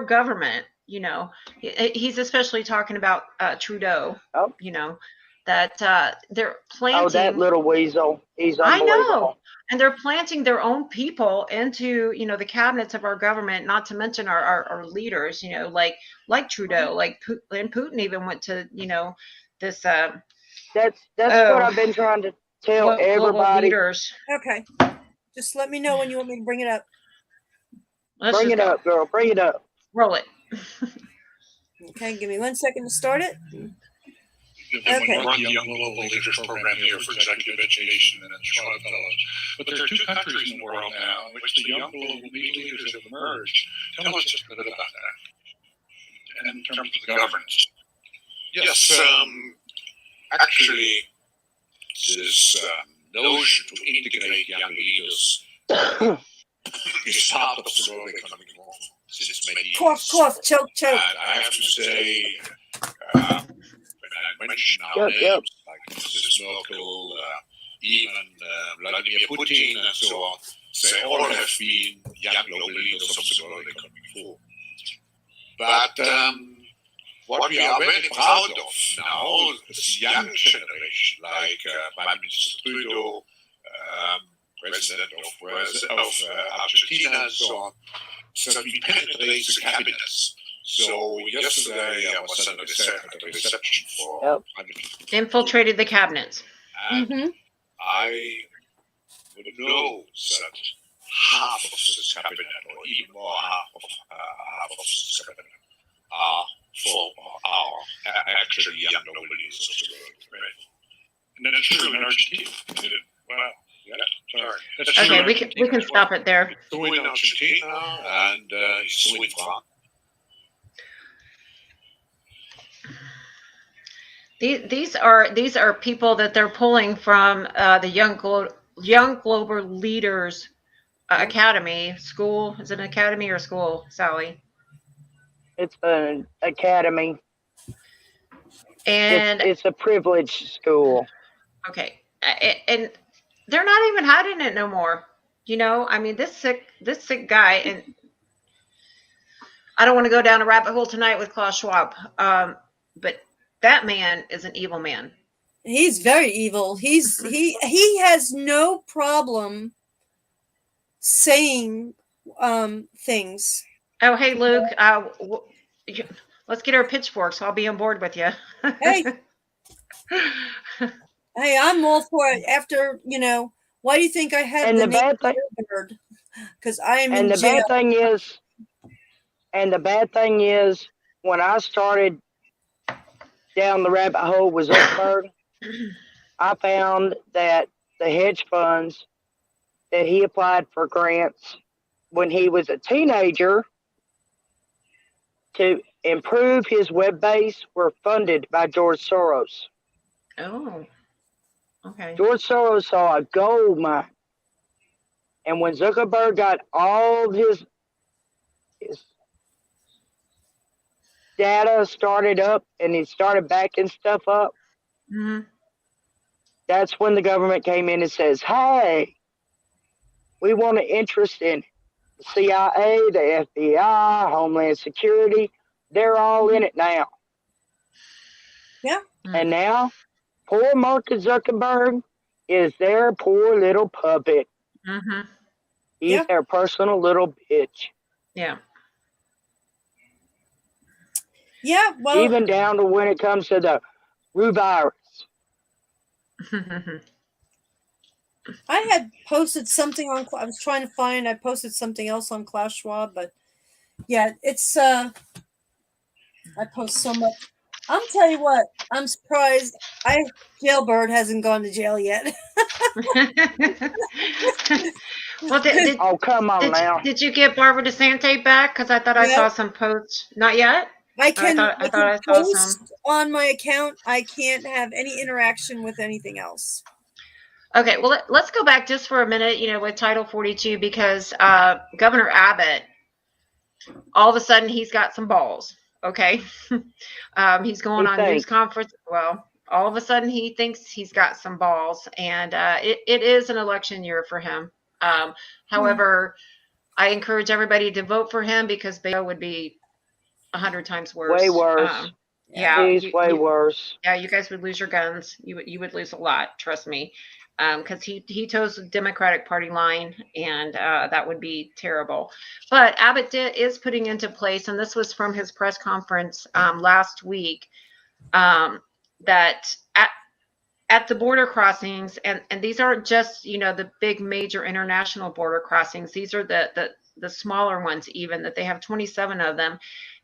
government. You know, he's especially talking about Trudeau. You know, that they're planting. Oh, that little weasel. He's unbelievable. I know. And they're planting their own people into, you know, the cabinets of our government, not to mention our leaders, you know, like Trudeau, and Putin even went to, you know, this. That's what I've been trying to tell everybody. Leaders. Okay. Just let me know when you want me to bring it up. Bring it up, girl. Bring it up. Roll it. Okay, give me 1 second to start it. Okay. We run the Young Global Leaders Program here for executive education and Charlotte Fellows. But there are two countries in the world now in which the young global leaders have emerged. Tell us just a bit about that. in terms of the governance. Yes, actually, this notion to integrate young leaders is part of the World Economic Forum since many years. Cough, choke. And I have to say, when I mention our names, like Mrs. Merkel, even Vladimir Putin and so on, they all have been young global leaders of the World Economic Forum. But what we are very proud of now is young generation, like Prime Minister Trudeau, President of Argentina, and so on, so we penetrate the cabinets. So yesterday I was at a reception for Prime Minister. Infiltrated the cabinets. And I would know that half of this cabinet, or even more half of this cabinet, are actually young global leaders of the world. Right? And that's true in Argentina. Well, yeah, sorry. That's true Okay, we can stop it there. It's true in Argentina and it's true in France. These are people that they're pulling from the Young Global Leaders Academy school. Is it an academy or school, Sally? It's an academy. And it's a privileged school. Okay, and they're not even hiding it no more. You know, I mean, this sick guy, and I don't want to go down a rabbit hole tonight with Klaus Schwab, but that man is an evil man. He's very evil. He has no problem saying things. Oh, hey, Luke. Let's get our pitchforks. I'll be on board with you. Hey, I'm all for it. After, why do you think I had and the the name bad thing? Because I am And in the jail. bad thing is, when I started down the rabbit hole with Zuckerberg, I found that the hedge funds that he applied for grants when he was a teenager to improve his web base were funded by George Soros. Oh, okay. George Soros saw a gold mine. And when Zuckerberg got all his data started up and he started backing stuff up, that's when the government came in and says, hey, we want an interest in the CIA, the FBI, Homeland Security. They're all in it now. Yeah. And now, poor Mark Zuckerberg is their poor little puppet. He's their personal little bitch. Yeah. Yeah, well, even down to when it comes to the Ru virus. I had posted something on. I was trying to find. I posted something else on Klaus Schwab, but yeah, it's. I post so much. I'll tell you what. I'm surprised. Jailbird hasn't gone to jail yet. Well, oh, come on now. Did you get Barbara DeSantis back? Because I thought I saw some posts. Not yet. I can, I thought I saw post some on my account. I can't have any interaction with anything else. Okay, well, let's go back just for a minute, with Title 42, because Governor Abbott, all of a sudden, he's got some balls, okay? He's going on news conference. Well, all of a sudden, he thinks he's got some balls, and it is an election year for him. However, I encourage everybody to vote for him because Beto would be 100 times worse. Way worse. Yeah, he's way worse. Yeah, you guys would lose your guns. You would lose a lot. Trust me, because he toes the Democratic Party line, and that would be terrible. But Abbott is putting into place, and this was from his press conference last week, that at the border crossings, and these aren't just the big major international border crossings. These are the smaller ones, even that they have 27 of them.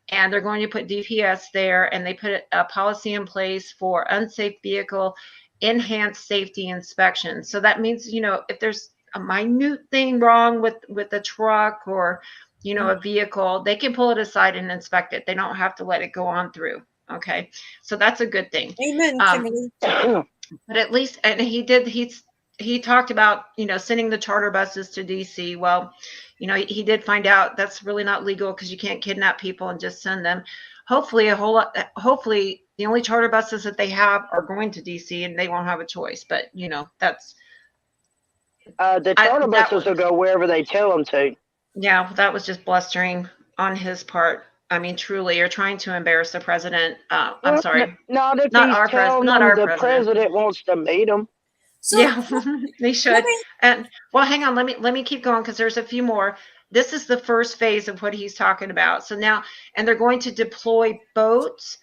And they're going to put DPS there, and they put a policy in place for unsafe vehicle enhanced safety inspection. So that means, if there's a minute thing wrong with a truck or, you know, a vehicle, they can pull it aside and inspect it. They don't have to let it go on through. Okay. So that's a good thing. Amen, Kimberly. But at least, and he talked about, you know, sending the charter buses to DC. Well, you know, he did find out that's really not legal because you can't kidnap people and just send them. Hopefully hopefully the only charter buses that they have are going to DC and they won't have a choice. But, you know, that's. The charter buses will go wherever they tell them to. Yeah, that was just blustering on his part. I mean, truly, you're trying to embarrass the president. I'm sorry. Not if not he's our telling not them our the president wants to meet him. So, yeah, they should. And well, hang on. Let me keep going because there's a few more. This is the first phase of what he's talking about. So now, and they're going to deploy boats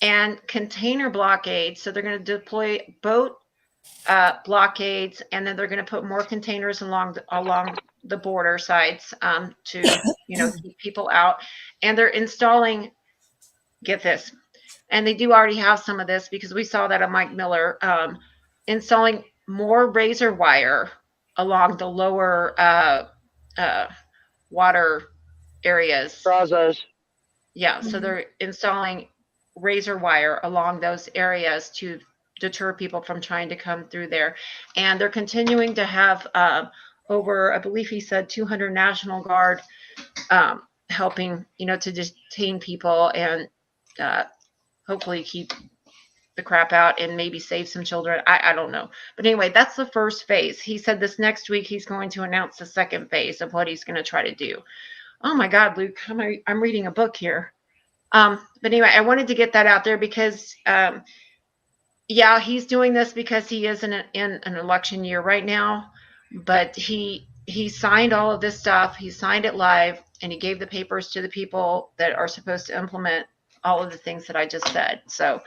and container blockades. So they're going to deploy boat blockades, and then they're going to put more containers along the border sides to, you know, keep people out. And they're installing, get this, and they do already have some of this because we saw that on Mike Miller, installing more razor wire along the lower water areas. Brazos. Yeah, so they're installing razor wire along those areas to deter people from trying to come through there. And they're continuing to have over, I believe he said 200 National Guard helping, you know, to detain people and hopefully keep the crap out and maybe save some children. I don't know. But anyway, that's the first phase. He said this next week he's going to announce the second phase of what he's going to try to do. Oh my God, Luke, I'm reading a book here. But anyway, I wanted to get that out there because yeah, he's doing this because he is in an election year right now, but he signed all of this stuff. He signed it live and he gave the papers to the people that are supposed to implement all of the things that I just said. So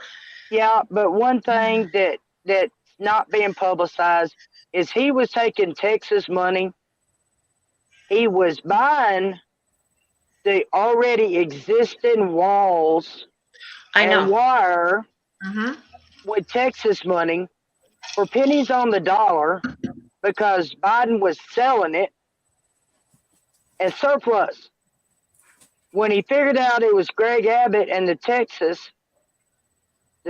yeah, but one thing that's not being publicized is he was taking Texas money. He was buying the already existing walls and wire with Texas money for pennies on the dollar because Biden was selling it as surplus. When he figured out it was Greg Abbott and the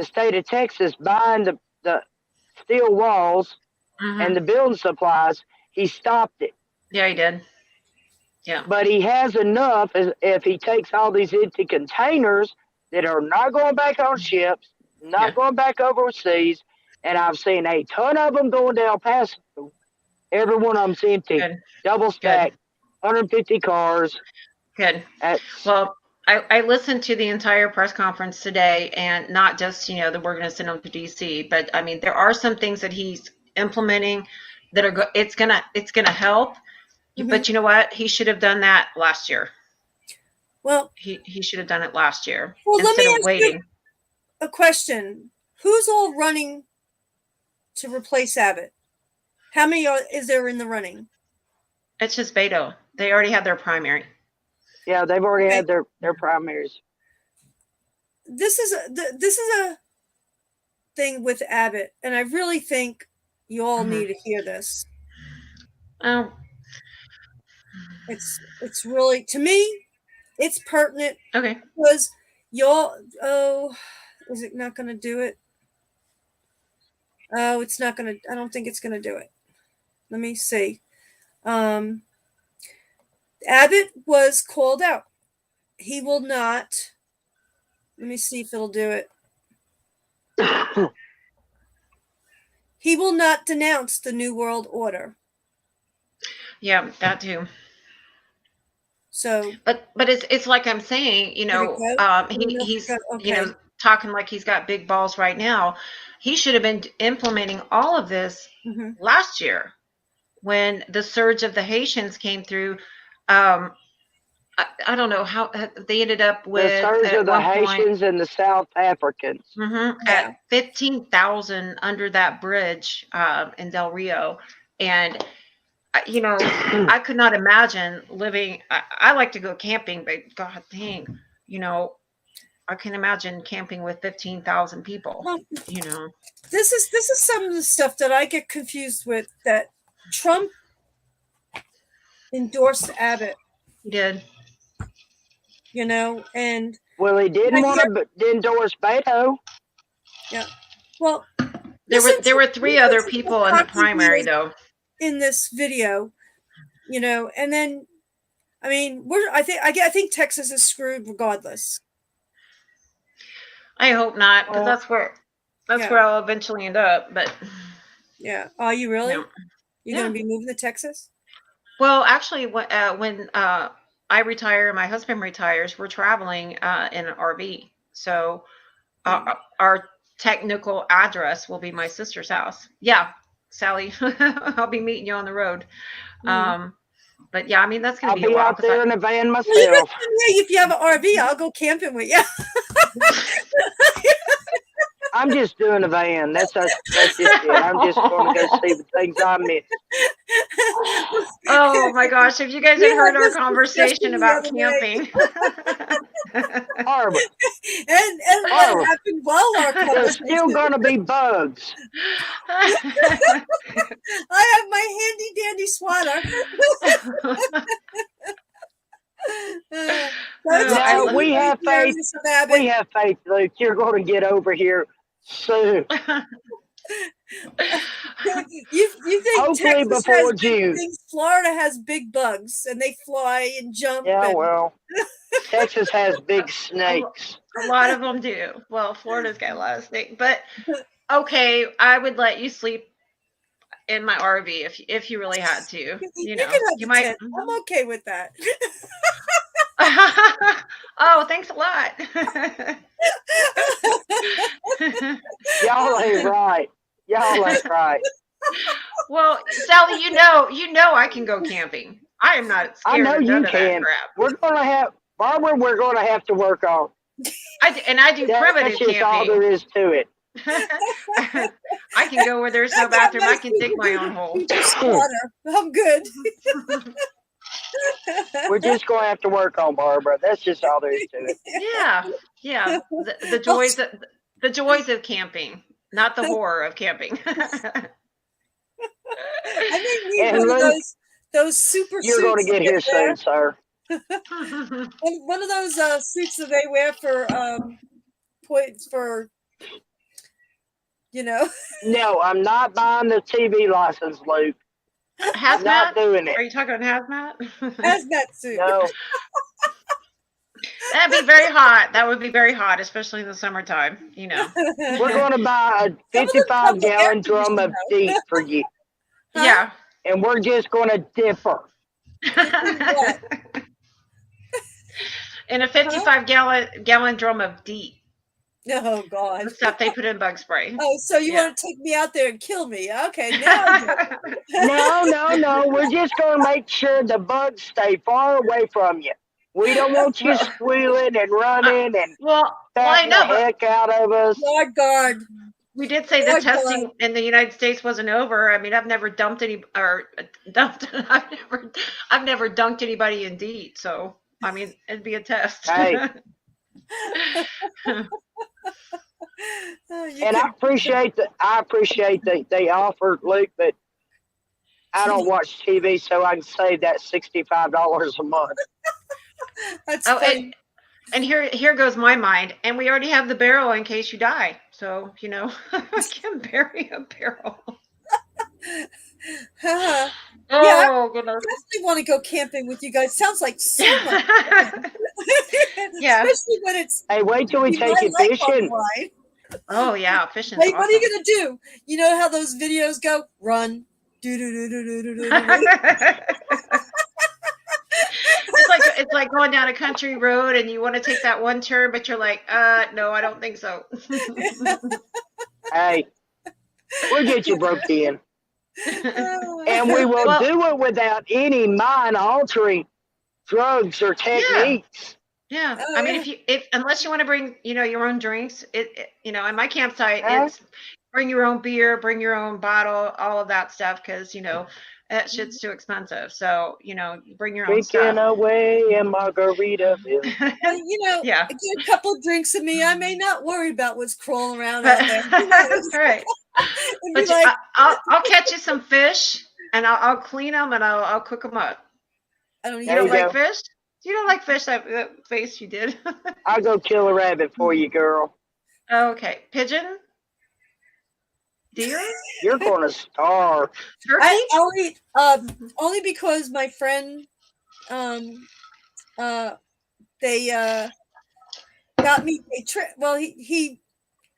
state of Texas buying the steel walls and the building supplies, he stopped it. Yeah, he did. Yeah. But he has enough if he takes all these empty containers that are not going back on ships, not going back overseas, and I've seen a ton of them going down past. Every one of them's empty, double stacked, 150 cars. Good. Well, I listened to the entire press conference today, and not just, you know, that we're going to send them to DC, but I mean, there are some things that he's implementing that are it's gonna help. But you know what? He should have done that last year. Well, he should have done it last year well, instead let me of waiting. ask you a question. Who's all running to replace Abbott? How many is there in the running? It's just Beto. They already had their primary. Yeah, they've already had their primaries. This is a thing with Abbott, and I really think you all need to hear this. Oh. It's really, to me, it's pertinent. Okay. Because y'all, is it not going to do it? Oh, it's not going to, I don't think it's going to do it. Let me see. Abbott was called out. He will not, let me see if it'll do it. He will not denounce the New World Order. Yeah, that too. So, but it's like I'm saying, you know, he's you know, talking like he's got big balls right now. He should have been implementing all of this last year when the surge of the Haitians came through. I don't know how they ended up with the surge of the Haitians and the South Africans at 15,000 under that bridge in Del Rio, and you know, I could not imagine living. I like to go camping, but God dang, you know, I can imagine camping with 15,000 people. Well, you know, this is some of the stuff that I get confused with. That Trump endorsed Abbott, He did. you know, and Well, he didn't And want to endorse Beto. yeah. Well, There were three other people in the primary, though. in this video, you know, and then I mean, I think Texas is screwed regardless. I hope not, because that's where I'll eventually end up. But yeah, are you really? Yeah. You're going to be moving to Texas? well, actually, when I retire, my husband retires, we're traveling in an RV. So our technical address will be my sister's house. Yeah, Sally, I'll be meeting you on the road. But yeah, I mean, that's going to I'll be be a while. out there in a van myself. Well, if you have an RV, I'll go camping with you. I'm just doing a van. That's just it. I'm just going to go see the things I miss. Oh my gosh, if you guys had heard our conversation about camping. Horrible. And Horrible. what happened while our There's conversation? still going to be bugs. I have my handy dandy swatter. No, we have faith. We have faith, Luke. You're going to get over here soon. You think Hopefully Texas before has big June. things? Florida has big bugs and they fly and jump. Yeah, and, well, Texas has big snakes. A lot of them do. Well, Florida's got a lot of snakes, but okay, I would let you sleep in my RV if you really had to. You know, can have you a might. tent. I'm okay with that. Oh, thanks a lot. Y'all ain't right. Y'all ain't right. Well, Sally, you know I can go camping. I am not I scared know of you none of that can. crap. We're going to have, Barbara, we're going to have to work on. I do primitive That's just all camping. there is to it. I can go where there's no bathroom. I can dig my own hole. Water. I'm good. We're just going to have to work on, Barbara. That's just all there is to it. Yeah. The joys of camping, not the horror of camping. I think we And one of Luke, those super You're suits. going to get here soon, sir. One of those suits that they wear for points for, you know. No, I'm not buying the TV license, Luke. Hazmat? Not doing it. Are you talking hazmat? Hazmat suit. No. That'd be very hot. That would be very hot, especially in the summertime. You know. We're going to buy a 55-gallon drum of deep for you. Yeah. And we're just going to differ. In a 55-gallon drum of DEET. Oh God. The stuff they put in bug spray. Oh, so you want to take me out there and kill me? Okay, now I get it. No. We're just going to make sure the bugs stay far away from you. We don't want you squealing and running and I know, the heck out of us. Lord guard. We did say the testing in the United States wasn't over. I mean, I've never dunked anybody in DEET. So, I mean, it'd be a test. Hey. And I appreciate that they offered, Luke, but I don't watch TV, so I can save that $65 a month. That's funny. And here goes my mind. And we already have the barrel in case you die. So, you know, I can bury a barrel. Yeah, goodness. I definitely want to go camping with you guys. Sounds like so much. Yeah. Especially when it's. Hey, wait till we take you fishing. Oh yeah, fishing. Hey, what are you gonna do? You know how those videos go? Run. It's like going down a country road and you want to take that one turn, but you're like, no, I don't think so. Hey, we'll get you broke in. And we will do it without any mind-altering drugs or techniques. Yeah. I mean, if unless you want to bring, you know, your own drinks, you know, in my campsite, it's bring your own beer, bring your own bottle, all of that stuff, because, you know, that shit's too expensive. So, you know, bring your own stuff. Drinking away in Margaritaville. You know, Yeah. get a couple of drinks of me. I may not worry about what's crawling around out there. That's right. But like, I'll catch you some fish and I'll clean them and I'll cook them up. I don't eat You don't There you like go. fish? You don't like fish? That face you did. I'll go kill a rabbit for you, girl. Okay. Pigeon? Deer? You're gonna starve. Turkey? I'll eat only because my friend they got me he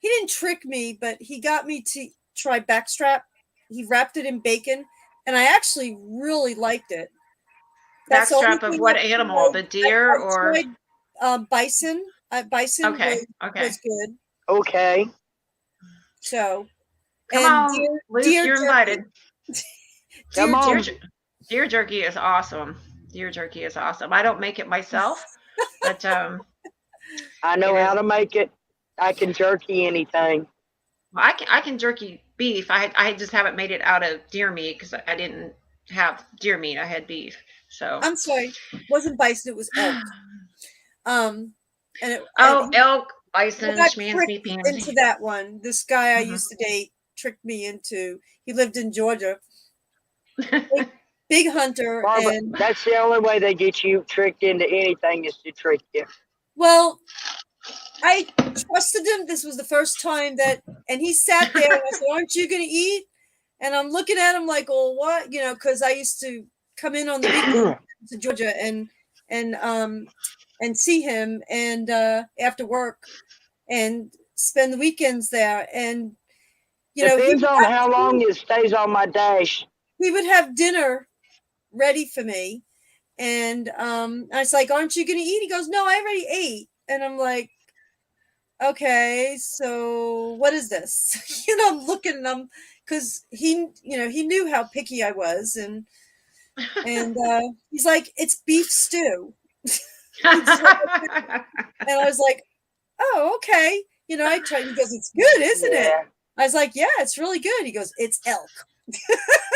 didn't trick me, but he got me to try backstrap. He wrapped it in bacon, and I actually really liked it. That's the only Backstrap of thing what I animal? tried. The deer I or? tried, bison. Bison Okay. Okay. was good. Okay. So, Come and on, Luke, deer you're jerky. invited. Come on. Deer jerky is awesome. Deer jerky is awesome. I don't make it myself, but I know it how is- to make it. I can jerky anything. I can jerky beef. I just haven't made it out of deer meat because I didn't have deer meat. I had beef. So I'm sorry, it wasn't bison. It was elk. And elk, bison, I got schmans, tricked meat pans. into that one. This guy I Mhm. used to date tricked me into. He lived in Georgia. Big hunter, Barbara, and that's the only way they get you tricked into anything is to trick you. well, I trusted him. This was the first time and he sat there and I said, "Aren't you going to eat?" And I'm looking at him like, "Oh, what?" You know, because I used to come in on the weekend to Georgia and see him and after work and spend the weekends there. And Depends on how long it stays on my dash. he would have dinner ready for me, and I was like, "Aren't you going to eat?" He goes, "No, I already ate." And I'm like, "Okay, so what is this?" I'm looking at him because he knew how picky I was, and he's like, "It's beef stew." And I was like, "Oh, okay." I tried. He goes, "It's good, isn't it?" I was like, "Yeah, it's really good." He goes, "It's elk."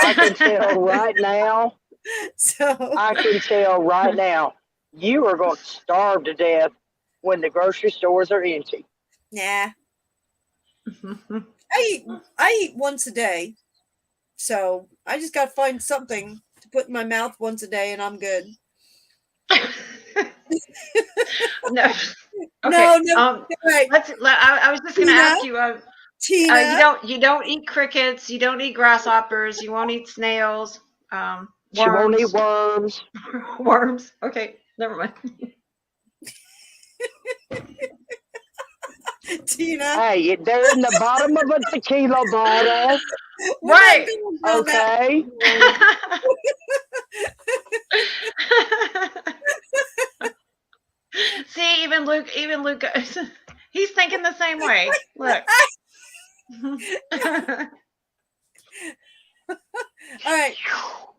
I can tell right now. So I can tell right now, you are going to starve to death when the grocery stores are empty. Nah. I eat once a day, so I just got to find something to put in my mouth once a day, and I'm good. No. Okay. No. Right. I was just going to ask you. Tina, you don't eat crickets. You don't eat grasshoppers. You won't eat snails. She won't eat worms. worms. Worms. Okay, never mind. Tina. Hey, they're in the bottom of a tequila bottle. Right. Okay. See, even Luke, he's thinking the same way. Look. All right.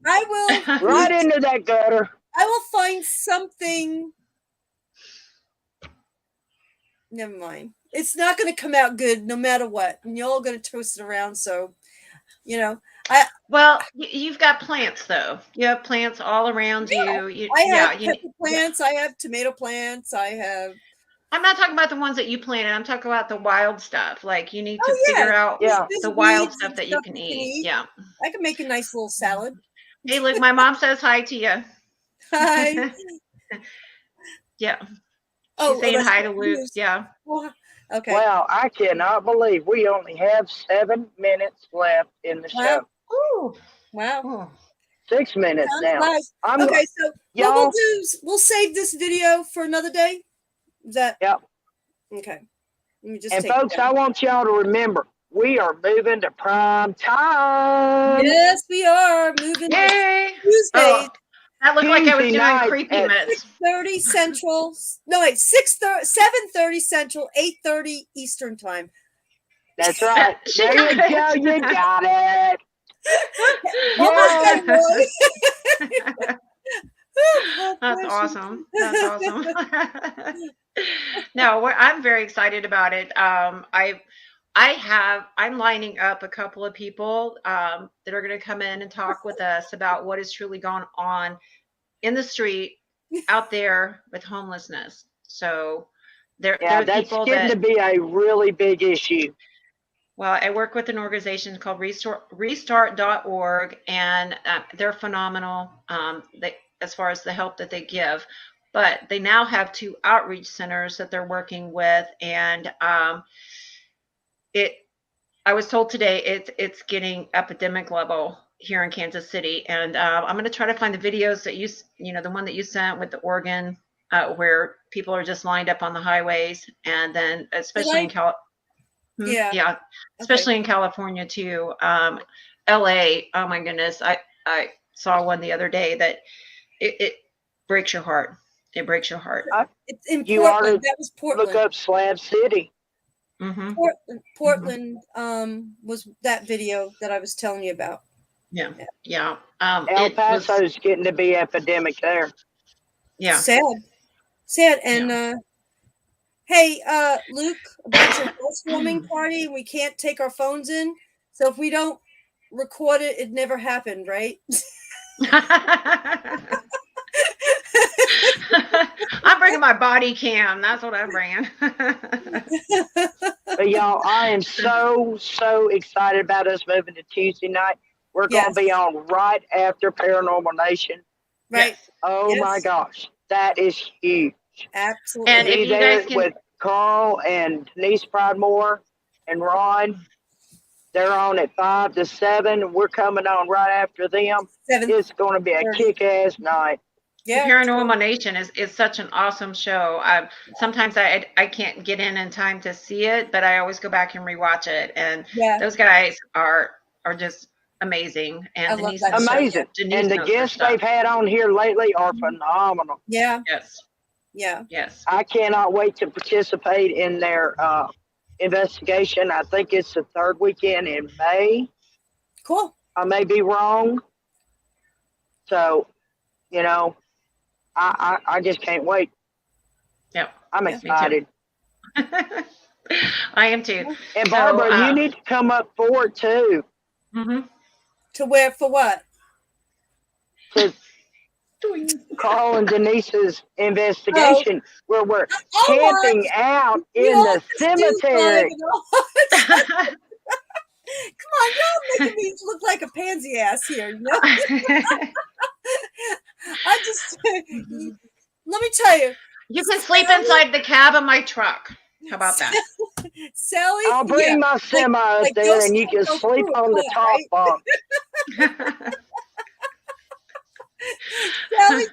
I will Right into that gutter. I will find something. Never mind. It's not going to come out good no matter what. And you're all going to toast it around. So, Well, you've got plants though. You have plants all around you. I have pepper plants. I have tomato plants. I have. I'm not talking about the ones that you planted. I'm talking about the wild stuff. Like you need to yeah. figure out There's the wild weeds stuff and that you can eat. Yeah. I can make a nice little salad. Hey, Luke, my mom says hi to you. Hi. Yeah. Oh, She's saying that's hi to what Luke. it is. Yeah. Okay. Wow, I cannot believe we only have 7 minutes left in the show. Ooh. Wow. 6 minutes now. Nice. I'm Okay, so what y'all. we'll do is we'll save this video for another day. Is that? Yep. Okay. Let me just And take it folks, down. I want y'all to remember, we are moving to prime time. Yes, we are moving to Yay! Tuesdays. Oh, that looked like I was Tuesday doing night creepy at minutes. 6:30 Central. No, wait, 7:30 Central, 8:30 Eastern time. That's right. She There you got go. it. You got it. Almost got it, Roy. That's awesome. That's awesome. No, I'm very excited about it. I'm lining up a couple of people that are going to come in and talk with us about what is truly going on in the street out there with homelessness. So they're That's people getting that to be a really big issue. Well, I work with an organization called restart.org, and they're phenomenal. as far as the help that they give. But they now have 2 outreach centers that they're working with, and I was told today it's getting epidemic level here in Kansas City, and I'm going to try to find the videos that the one that you sent with the Oregon, where people are just lined up on the highways, and then especially in Yeah. yeah, especially in California too. LA, oh my goodness, I saw one the other day that it breaks your heart. It breaks your heart. It's in You ought Portland. to That was Portland. look up Slab City. Mm-hmm. Portland was that video that I was telling you about. Yeah. El Paso's getting to be epidemic there. Yeah. Sad. And hey, Luke, about your housewarming party, we can't take our phones in. So if we don't record it, it never happened, right? I'm bringing my body cam. That's what I'm bringing. But y'all, I am so excited about us moving to Tuesday night. We're going to be on right after Paranormal Nation. Right. Oh my gosh, that is huge. Absolutely. And if Be you there guys can, with Carl and Denise Pridemore and Ron. They're on at 5 to 7. We're coming on right after them. It's going to be a kick-ass night. Yeah. Paranormal Nation is such an awesome show. Sometimes I can't get in time to see it, but I always go back and rewatch it. And those guys are just amazing. And Denise amazing. Denise And the knows her guests stuff. they've had on here lately are phenomenal. Yeah. Yes. Yeah. Yes. I cannot wait to participate in their investigation. I think it's the 3rd weekend in May. Cool. I may be wrong. So, I just can't wait. Yep. I'm excited. I am too. And Barbara, you need to come up for it too. Mm-hmm. To where, for what? To Carl and Denise's investigation, where we're camping out in the cemetery. Come on, y'all making me look like a pansy ass here. I just let me tell you. You can sleep inside the cab of my truck. How about that? Sally, I'll bring my semi up there, and you can sleep on the top bunk. Sally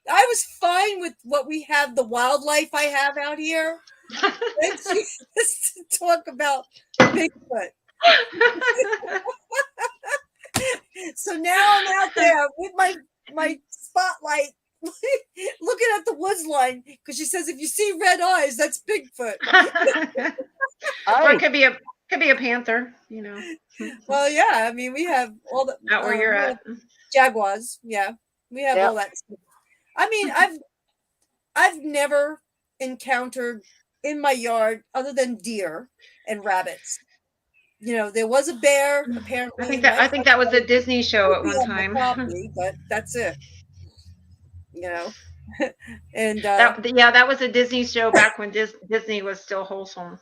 I was fine with what we have, the wildlife I have out here. And she has to talk about Bigfoot. So now I'm out there with my spotlight looking at the woods line, because she says if you see red eyes, that's Bigfoot. Or it could be a panther, Well, yeah, I mean we have all the out where you're at. Jaguars, yeah, we have all that stuff. I mean, I've never encountered in my yard other than deer and rabbits. There was a bear apparently. I think that was a Disney show at one time. Property, but that's it. And that was a Disney show back when Disney was still wholesome.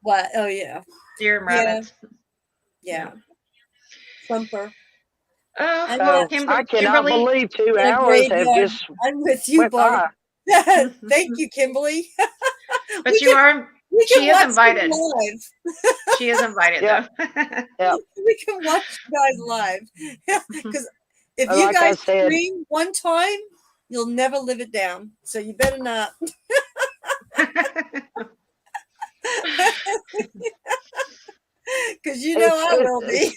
What? Oh yeah, deer and rabbits. Yeah. Thumper. Oh, I cannot believe 2 hours have just. I'm with you, Barbara. Thank you, Kimberly. But she is invited. She is invited, though. We can watch you guys live. Because if you guys scream one time, you'll never live it down. So you better not. Because I will be.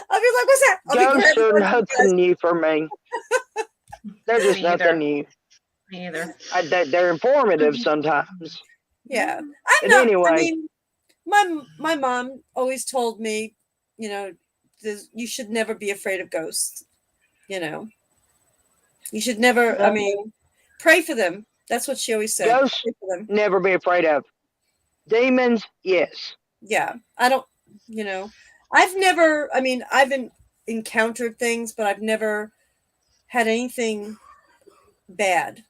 I'll be like, what's that? Ghosts are nothing new for me. They're just nothing new. Me either. They're informative sometimes. Yeah. Anyway. I mean, my mom always told me, you should never be afraid of ghosts. You should never, pray for them. That's what she always said. Ghosts, pray for them. Never be afraid of. Demons, yes. Yeah. I don't, I've never, I've encountered things, but I've never had anything bad.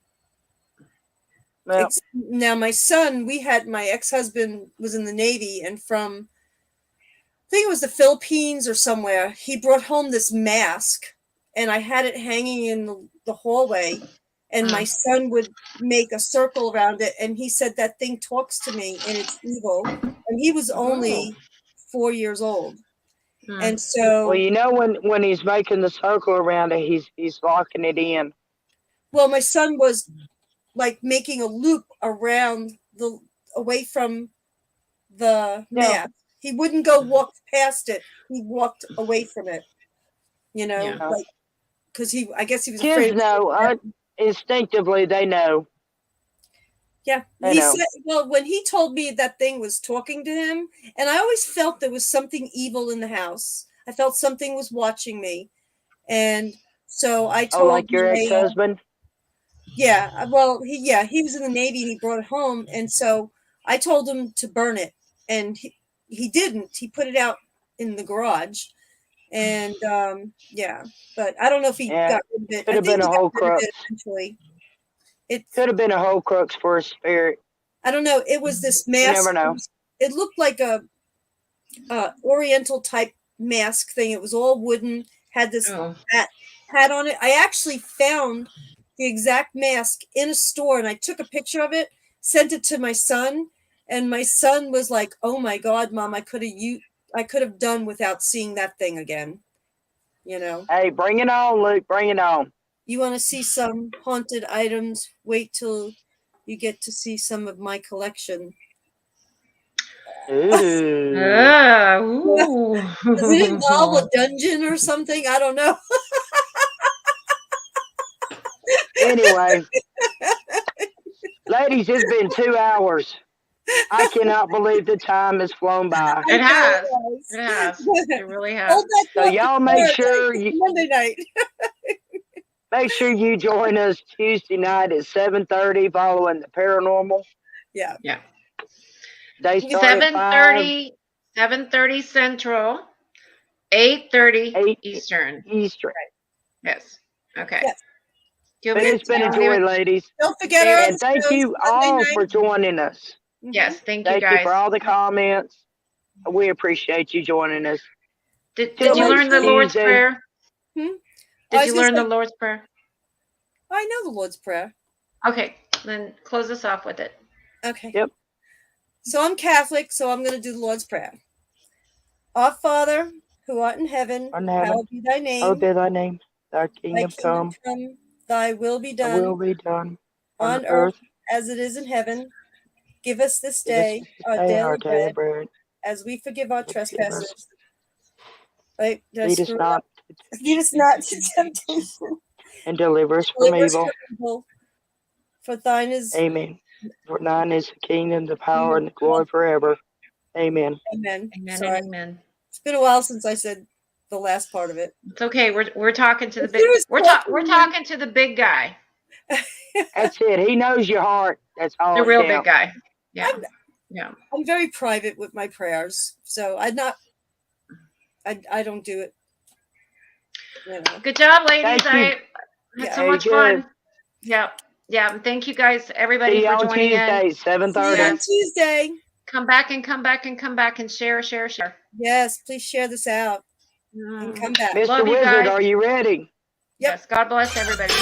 Well, now my son, my ex-husband was in the Navy, and from, I think it was the Philippines or somewhere, he brought home this mask, and I had it hanging in the hallway, and my son would make a circle around it, and he said that thing talks to me and it's evil, and he was only 4 years old. And so, well, you know, when he's making the circle around it, he's locking it in. well, my son was like making a loop around away from the mask. He wouldn't go walk past it. He walked away from it. You know, like because I guess he was Kids afraid. know instinctively. They know. Yeah, I he know. said. Well, when he told me that thing was talking to him, and I always felt there was something evil in the house. I felt something was watching me, and so I told. Oh, like your my, ex-husband? Yeah, well, he was in the Navy and he brought it home, and so I told him to burn it, and he didn't. He put it out in the garage, and yeah, but I don't know if he got rid of it. Could have been a whole crux. Eventually, it could have been a whole crux for a spirit. I don't know. It was this mask. You never know. It looked like a Oriental type mask thing. It was all wooden. Had this hat on it. I actually found the exact mask in a store, and I took a picture of it, sent it to my son, and my son was like, "Oh my God, Mom! I could have done without seeing that thing again." You know. Hey, bring it on, Luke. Bring it on. You want to see some haunted items? Wait till you get to see some of my collection. Ooh. Ooh. Does it involve a dungeon or something? I don't know. Anyway, ladies, it's been 2 hours. I cannot believe the time has flown by. It has. It has. It really has. So y'all make sure Monday night. Make sure you join us Tuesday night at 7:30 following the paranormal. Yeah. Yeah. They start at 7:30 Central, 8:30 Eastern. Eastern. Yes. Okay. Yes. But it's been a joy, ladies. Don't forget our and thank you all for joining us. Yes, thank you Thank guys. you for all the comments. We appreciate you joining us. Did you learn the Lord's Tuesday. Prayer? I Did was you gonna learn the say- Lord's Prayer? I know the Lord's Prayer. Okay, then close us off with it. Okay. Yep. So I'm Catholic, so I'm going to do the Lord's Prayer. Our Father, who art in heaven, hallowed be thy name. Hallowed be thy name. Thy Thy kingdom come. come, thy will be Thy done will be done on earth as it is in heaven. Give us this day our daily bread, as we forgive our trespasses. Right? Lead us not Lead us not to temptation. and deliver us from Deliver us evil. from evil. For thine is Amen. For thine is the kingdom, the power, and the glory forever. Amen. Amen. Amen. Sorry. And amen. It's been a while since I said the last part of it. It's okay. We're talking to the As big. soon as We're talking to the big guy, That's it. He knows your heart. That's all. the real it big counts. guy. Yeah. Yeah. I'm very private with my prayers, so I don't do it. You know. Good job, ladies. Thank you. I had Yeah. so much Very good. fun. Yeah. Yeah. And thank you guys, everybody, See you for on joining Tuesday, in. 7:30. See you on Tuesday. Come back and come back and come back and share. Yes, please share this out and come back. Mr. Love you Wizard, guys. are you ready? Yes. God bless everybody.